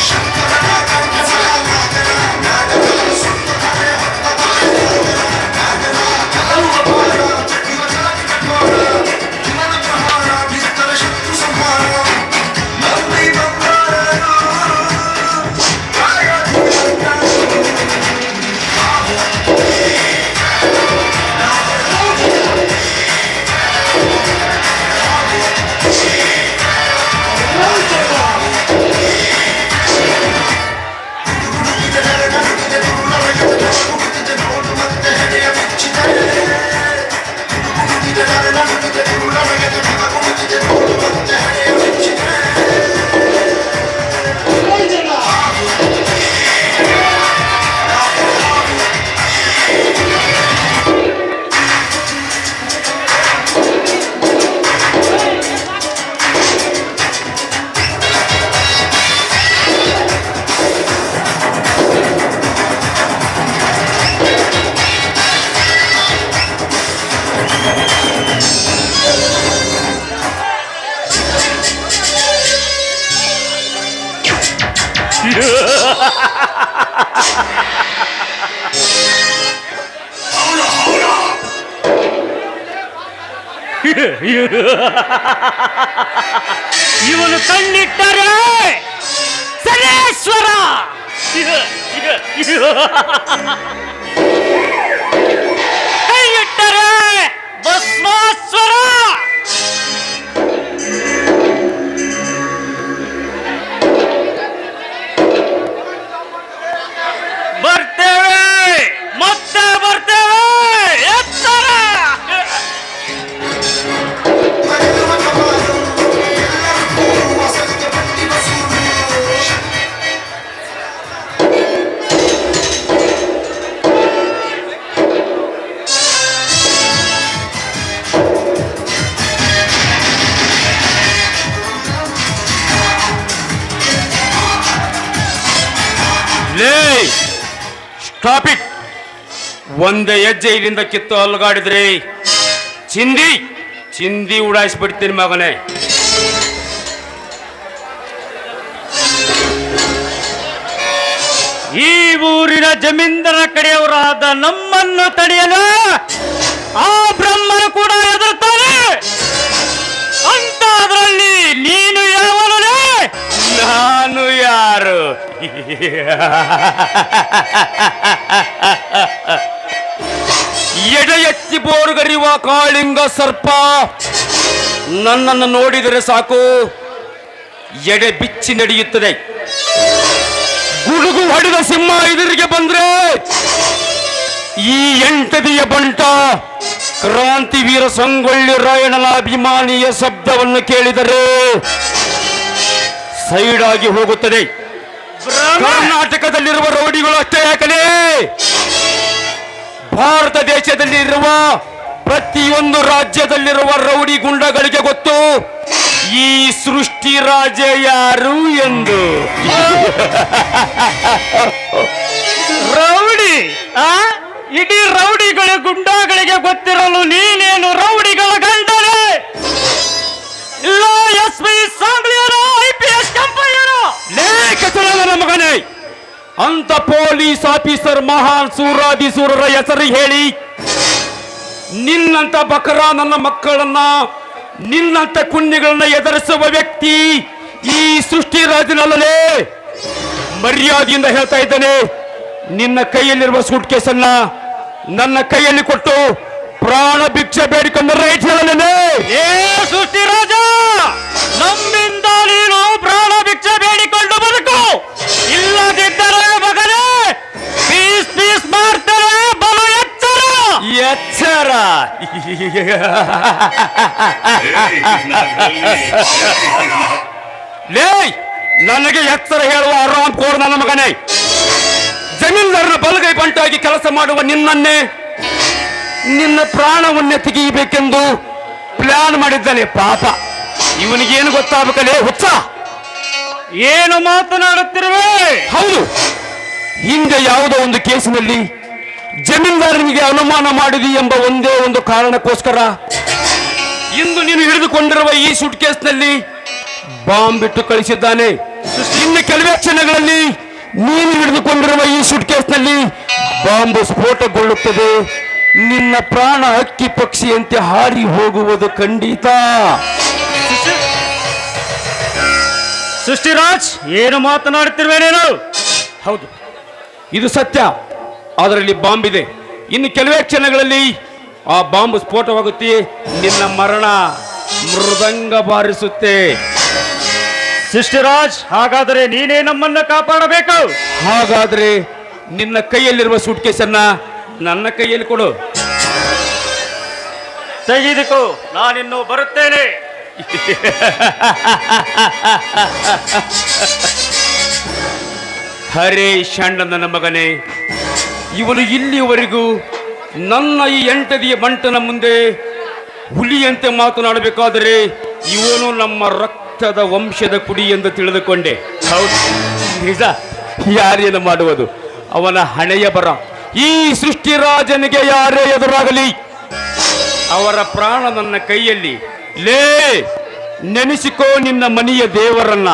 Shut ಇವನು ಕಣ್ಣಿಟ್ಟರೆ ಸರೇಶ್ವರ, ಕೈ ಇಟ್ಟರೆ ಭಸ್ಮಾಶ್ವರ. ಬರ್ತೇವೆ, ಮತ್ತೆ ಬರ್ತೇವೆ. ಎತ್ತರ ಸ್ಟಾಪ್ ಇಟ್. ಒಂದೇ ಹೆಜ್ಜೆ ಇಲ್ಲಿಂದ ಕಿತ್ತು ಅಲ್ಗಾಡಿದ್ರೆ ಚಿಂದಿ ಉಡಾಯಿಸ್ಬಿಡ್ತೀನಿ ಮಗನೇ. ಈ ಊರಿನ ಜಮೀನ್ದಾರ ಕಡೆಯವರಾದ ನಮ್ಮನ್ನು ತಡೆಯಲು ಆ ಬ್ರಹ್ಮನು ಕೂಡ ಎದುರುತ್ತಾನೆ ಅಂತ. ಅದರಲ್ಲಿ ನೀನು ಯಾವನೇ, ನಾನು ಯಾರು? ಎಡೆ ಎತ್ತಿ ಬೋರ್ಗರಿಯುವ ಕಾಳಿಂಗ ಸರ್ಪ ನನ್ನನ್ನು ನೋಡಿದರೆ ಸಾಕು, ಎಡೆ ಬಿಚ್ಚಿ ನಡೆಯುತ್ತದೆ. ಗುಡುಗು ಹೊಡೆದ ಸಿಂಹ ಎದುರಿಗೆ ಬಂದ್ರೆ ಈ ಎಂಟದಿಯ ಬಂಟ ಕ್ರಾಂತಿವೀರ ಸಂಗೊಳ್ಳಿ ರಾಯಣ್ಣನ ಅಭಿಮಾನಿಯ ಶಬ್ದವನ್ನು ಕೇಳಿದರೆ ಸೈಡ್ ಆಗಿ ಹೋಗುತ್ತದೆ. ಕರ್ನಾಟಕದಲ್ಲಿರುವ ರೌಡಿಗಳು ಅಷ್ಟೇ ಯಾಕಲೇ, ಭಾರತ ದೇಶದಲ್ಲಿರುವ ಪ್ರತಿಯೊಂದು ರಾಜ್ಯದಲ್ಲಿರುವ ರೌಡಿ ಗುಂಡಗಳಿಗೆ ಗೊತ್ತು ಈ ಸೃಷ್ಟಿ ರಾಜ ಯಾರು ಎಂದು. ರೌಡಿ ಇಡೀ ರೌಡಿಗಳ ಗುಂಡಗಳಿಗೆ ಗೊತ್ತಿರಲು ನೀನೇನು ರೌಡಿಗಳ ಗಂಡನೇ? ಇಲ್ಲ ಎಸ್.ಪಿ. ಸಾಂಗ್ಲಿಯರೋ IPS ಕಂಪನಿಯರೋ? ಲೇಖನ ಮಗನೇ, ಅಂತ ಪೊಲೀಸ್ ಆಫೀಸರ್ ಮಹಾನ್ ಸೂರಾದಿಸೂರರ ಹೆಸರು ಹೇಳಿ ನಿನ್ನಂತ ಬಕರ ನನ್ನ ಮಕ್ಕಳನ್ನ, ನಿನ್ನಂತ ಕುನ್ನಿಗಳನ್ನ ಎದುರಿಸುವ ವ್ಯಕ್ತಿ ಈ ಸೃಷ್ಟಿ ರಾಜನಲ್ಲೇ. ಮರ್ಯಾದೆಯಿಂದ ಹೇಳ್ತಾ ಇದ್ದೇನೆ, ನಿನ್ನ ಕೈಯಲ್ಲಿರುವ ಸೂಟ್ ಕೇಸನ್ನ ನನ್ನ ಕೈಯಲ್ಲಿ ಕೊಟ್ಟು ಪ್ರಾಣ ಭಿಕ್ಷೆ ಬೇಡಿಕೊಂಡು ರೈಟ್ ಹೇಳಲೇನೆ. ಏ ಸೃಷ್ಟಿ ರಾಜ, ನಮ್ಮಿಂದ ನೀನು ಪ್ರಾಣ ಭಿಕ್ಷೆ ಬೇಡಿಕೊಂಡು ಬದುಕು, ಇಲ್ಲದಿದ್ದರೆ ಮಗನೇ ಪೀಸ್ ಮಾಡ್ತಾರೆ. ಬಲು ಎಚ್ಚರ. ಲೇ, ನನಗೆ ಎಚ್ಚರ ಹೇಳುವ ಆರಾಮ್ ಕೋಡ್ ನನ್ನ ಮಗನೇ. ಜಮೀನ್ದಾರನ ಬಲಗೈ ಬಂಟಾಗಿ ಕೆಲಸ ಮಾಡುವ ನಿನ್ನನ್ನೇ, ನಿನ್ನ ಪ್ರಾಣವನ್ನೇ ತೆಗೆಯಬೇಕೆಂದು ಪ್ಲಾನ್ ಮಾಡಿದ್ದಾನೆ ಪಾಪ. ಇವನಿಗೇನು ಗೊತ್ತಾಗಬೇಕಲೇ ಹುಚ್ಚ? ಏನು ಮಾತನಾಡುತ್ತಿರುವೆ? ಹೌದು, ಹಿಂದೆ ಯಾವುದೋ ಒಂದು ಕೇಸಿನಲ್ಲಿ ಜಮೀನ್ದಾರನಿಗೆ ಅನುಮಾನ ಮಾಡಿದಿ ಎಂಬ ಒಂದೇ ಒಂದು ಕಾರಣಕ್ಕೋಸ್ಕರ ಇಂದು ನೀನು ಹಿಡಿದುಕೊಂಡಿರುವ ಈ ಸೂಟ್ ಕೇಸ್ನಲ್ಲಿ ಬಾಂಬ್ ಬಿಟ್ಟು ಕಳಿಸಿದ್ದಾನೆ. ಇನ್ನು ಕೆಲವೇ ಕ್ಷಣಗಳಲ್ಲಿ ನೀನು ಹಿಡಿದುಕೊಂಡಿರುವ ಈ ಸೂಟ್ ಕೇಸ್ನಲ್ಲಿ ಬಾಂಬ್ ಸ್ಫೋಟಗೊಳ್ಳುತ್ತದೆ. ನಿನ್ನ ಪ್ರಾಣ ಹಕ್ಕಿ ಪಕ್ಷಿಯಂತೆ ಹಾರಿ ಹೋಗುವುದು ಖಂಡಿತ. ಸೃಷ್ಟಿರಾಜ್, ಏನು ಮಾತನಾಡುತ್ತಿರುವೆ ನೀನು? ಹೌದು, ಇದು ಸತ್ಯ. ಅದರಲ್ಲಿ ಬಾಂಬ್ ಇದೆ. ಇನ್ನು ಕೆಲವೇ ಕ್ಷಣಗಳಲ್ಲಿ ಆ ಬಾಂಬ್ ಸ್ಫೋಟವಾಗುತ್ತೆ. ನಿನ್ನ ಮರಣ ಮೃದಂಗ ಬಾರಿಸುತ್ತೆ. ಸೃಷ್ಟಿರಾಜ್, ಹಾಗಾದರೆ ನೀನೇ ನಮ್ಮನ್ನ ಕಾಪಾಡಬೇಕು. ಹಾಗಾದ್ರೆ ನಿನ್ನ ಕೈಯಲ್ಲಿರುವ ಸೂಟ್ ಕೇಸನ್ನ ನನ್ನ ಕೈಯಲ್ಲಿ ಕೊಡು. ತೆಗೆದುಕೋ, ನಾನಿನ್ನು ಬರುತ್ತೇನೆ. ಹರೇಶ್ ಅಣ್ಣ ನನ್ನ ಮಗನೇ, ಇವನು ಇಲ್ಲಿಯವರೆಗೂ ನನ್ನ ಈ ಎಂಟದಿಯ ಬಂಟನ ಮುಂದೆ ಹುಲಿಯಂತೆ ಮಾತನಾಡಬೇಕಾದರೆ ಇವನು ನಮ್ಮ ರಕ್ತದ ವಂಶದ ಕುಡಿ ಎಂದು ತಿಳಿದುಕೊಂಡೆ. ಹೌದು, ನಿಜ. ಯಾರೇನು ಮಾಡುವುದು, ಅವನ ಹಣೆಯ ಬರ. ಈ ಸೃಷ್ಟಿರಾಜನಿಗೆ ಯಾರೇ ಎದುರಾಗಲಿ ಅವರ ಪ್ರಾಣ ನನ್ನ ಕೈಯಲ್ಲಿ. ಲೇ, ನೆನೆಸಿಕೋ ನಿನ್ನ ಮನೆಯ ದೇವರನ್ನ.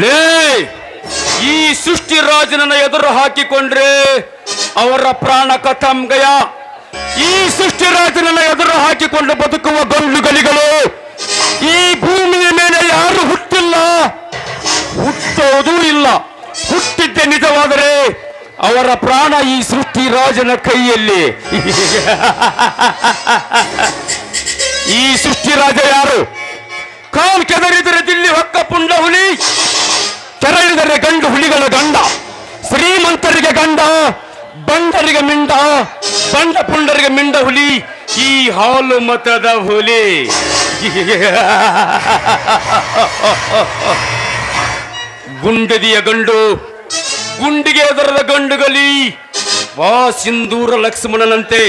ಲೇ ಈ ಸೃಷ್ಟಿ ರಾಜನನ್ನ ಎದುರು ಹಾಕಿಕೊಂಡ್ರೆ ಅವರ ಪ್ರಾಣ ಕಥಂ ಗಯ. ಈ ಸೃಷ್ಟಿ ರಾಜನನ್ನ ಎದುರು ಹಾಕಿಕೊಂಡು ಬದುಕುವ ಗಂಡುಗಲಿಗಳು ಈ ಭೂಮಿಯ ಮೇಲೆ ಯಾರು ಹುಟ್ಟಿಲ್ಲ, ಹುಟ್ಟೋದೂ ಇಲ್ಲ. ಹುಟ್ಟಿದ್ದೆ ನಿಜವಾದರೆ ಅವರ ಪ್ರಾಣ ಈ ಸೃಷ್ಟಿ ರಾಜನ ಕೈಯಲ್ಲಿ. ಈ ಸೃಷ್ಟಿ ರಾಜ ಯಾರು? ಕಾಲ್ ಕೆದರಿದರೆ ದಿಲ್ಲಿ ಹೊಕ್ಕ ಪುಂಡ ಹುಲಿ, ಕೆರಳಿದರೆ ಗಂಡು ಹುಲಿಗಳ ಗಂಡ. ಶ್ರೀಮಂತರಿಗೆ ಗಂಡ, ಬಂಡರಿಗೆ ಮಿಂಡ, ಬಂಡ ಪುಂಡರಿಗೆ ಮಿಂಡ ಹುಲಿ ಈ ಹಾಲು ಮತದ ಹುಲಿ. ಗುಂಡದಿಯ ಗಂಡು, ಗುಂಡಿಗೆ ಎದರದ ಗಂಡುಗಲಿ ವಾ ಸಿಂಧೂರ ಲಕ್ಷ್ಮಣನಂತೆ.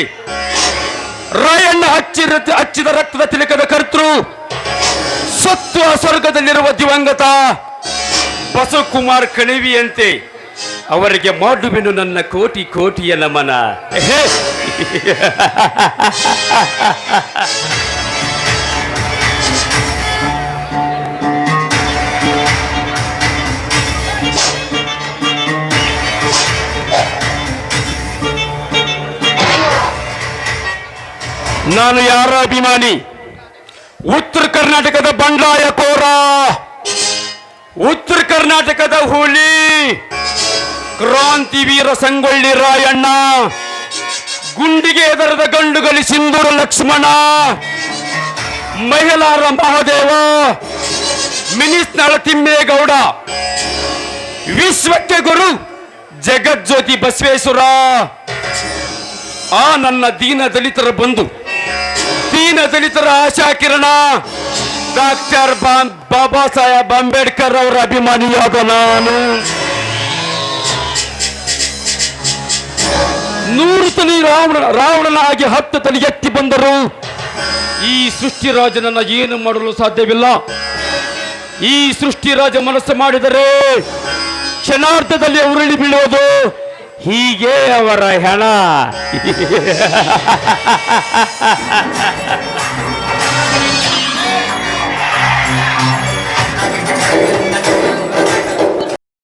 ರಾಯಣ್ಣ ಹಚ್ಚಿದ ರಕ್ತದ ತಿಲಕದ ಕರ್ತೃ, ಸತ್ತು ಸ್ವರ್ಗದಲ್ಲಿರುವ ದಿವಂಗತ ಬಸವಕುಮಾರ್ ಕಣಿವಿಯಂತೆ ಅವರಿಗೆ ಮಾಡುವೆನು ನನ್ನ ಕೋಟಿ ಕೋಟಿಯ ನಮನ. ನಾನು ಯಾರ ಅಭಿಮಾನಿ? ಉತ್ತರ ಕರ್ನಾಟಕದ ಬಂಡಾಯ ಕೋರ, ಉತ್ತರ ಕರ್ನಾಟಕದ ಹುಲಿ, ಕ್ರಾಂತಿವೀರ ಸಂಗೊಳ್ಳಿ ರಾಯಣ್ಣ, ಗುಂಡಿಗೆ ಎದರದ ಗಂಡುಗಲಿ ಸಿಂಧೂರ ಲಕ್ಷ್ಮಣ, ಮಹಿಳಾರ ಮಹಾದೇವ, ಮಿನಿಸ್ನಳ ತಿಮ್ಮೇಗೌಡ, ವಿಶ್ವಕ್ಕೆ ಗುರು ಜಗಜ್ಯೋತಿ ಬಸವೇಶ್ವರ, ಆ ನನ್ನ ದೀನ ದಲಿತರ ಬಂಧು, ದೀನ ದಲಿತರ ಆಶಾ ಕಿರಣ ಡಾಕ್ಟರ್ ಬಾಬಾ ಸಾಹೇಬ್ ಅಂಬೇಡ್ಕರ್ ಅವರ ಅಭಿಮಾನಿಯಾದ ನಾನು. 100 ತನಿ ರಾವಣನಾಗಿ 10 ತನಿ ಎತ್ತಿ ಬಂದರು ಈ ಸೃಷ್ಟಿರಾಜನನ್ನ ಏನು ಮಾಡಲು ಸಾಧ್ಯವಿಲ್ಲ. ಈ ಸೃಷ್ಟಿರಾಜ ಮನಸ್ಸು ಮಾಡಿದರೆ ಕ್ಷಣಾರ್ಧದಲ್ಲಿ ಉರುಳಿ ಬೀಳೋದು. ಹೀಗೆ ಅವರ ಹೆಣ.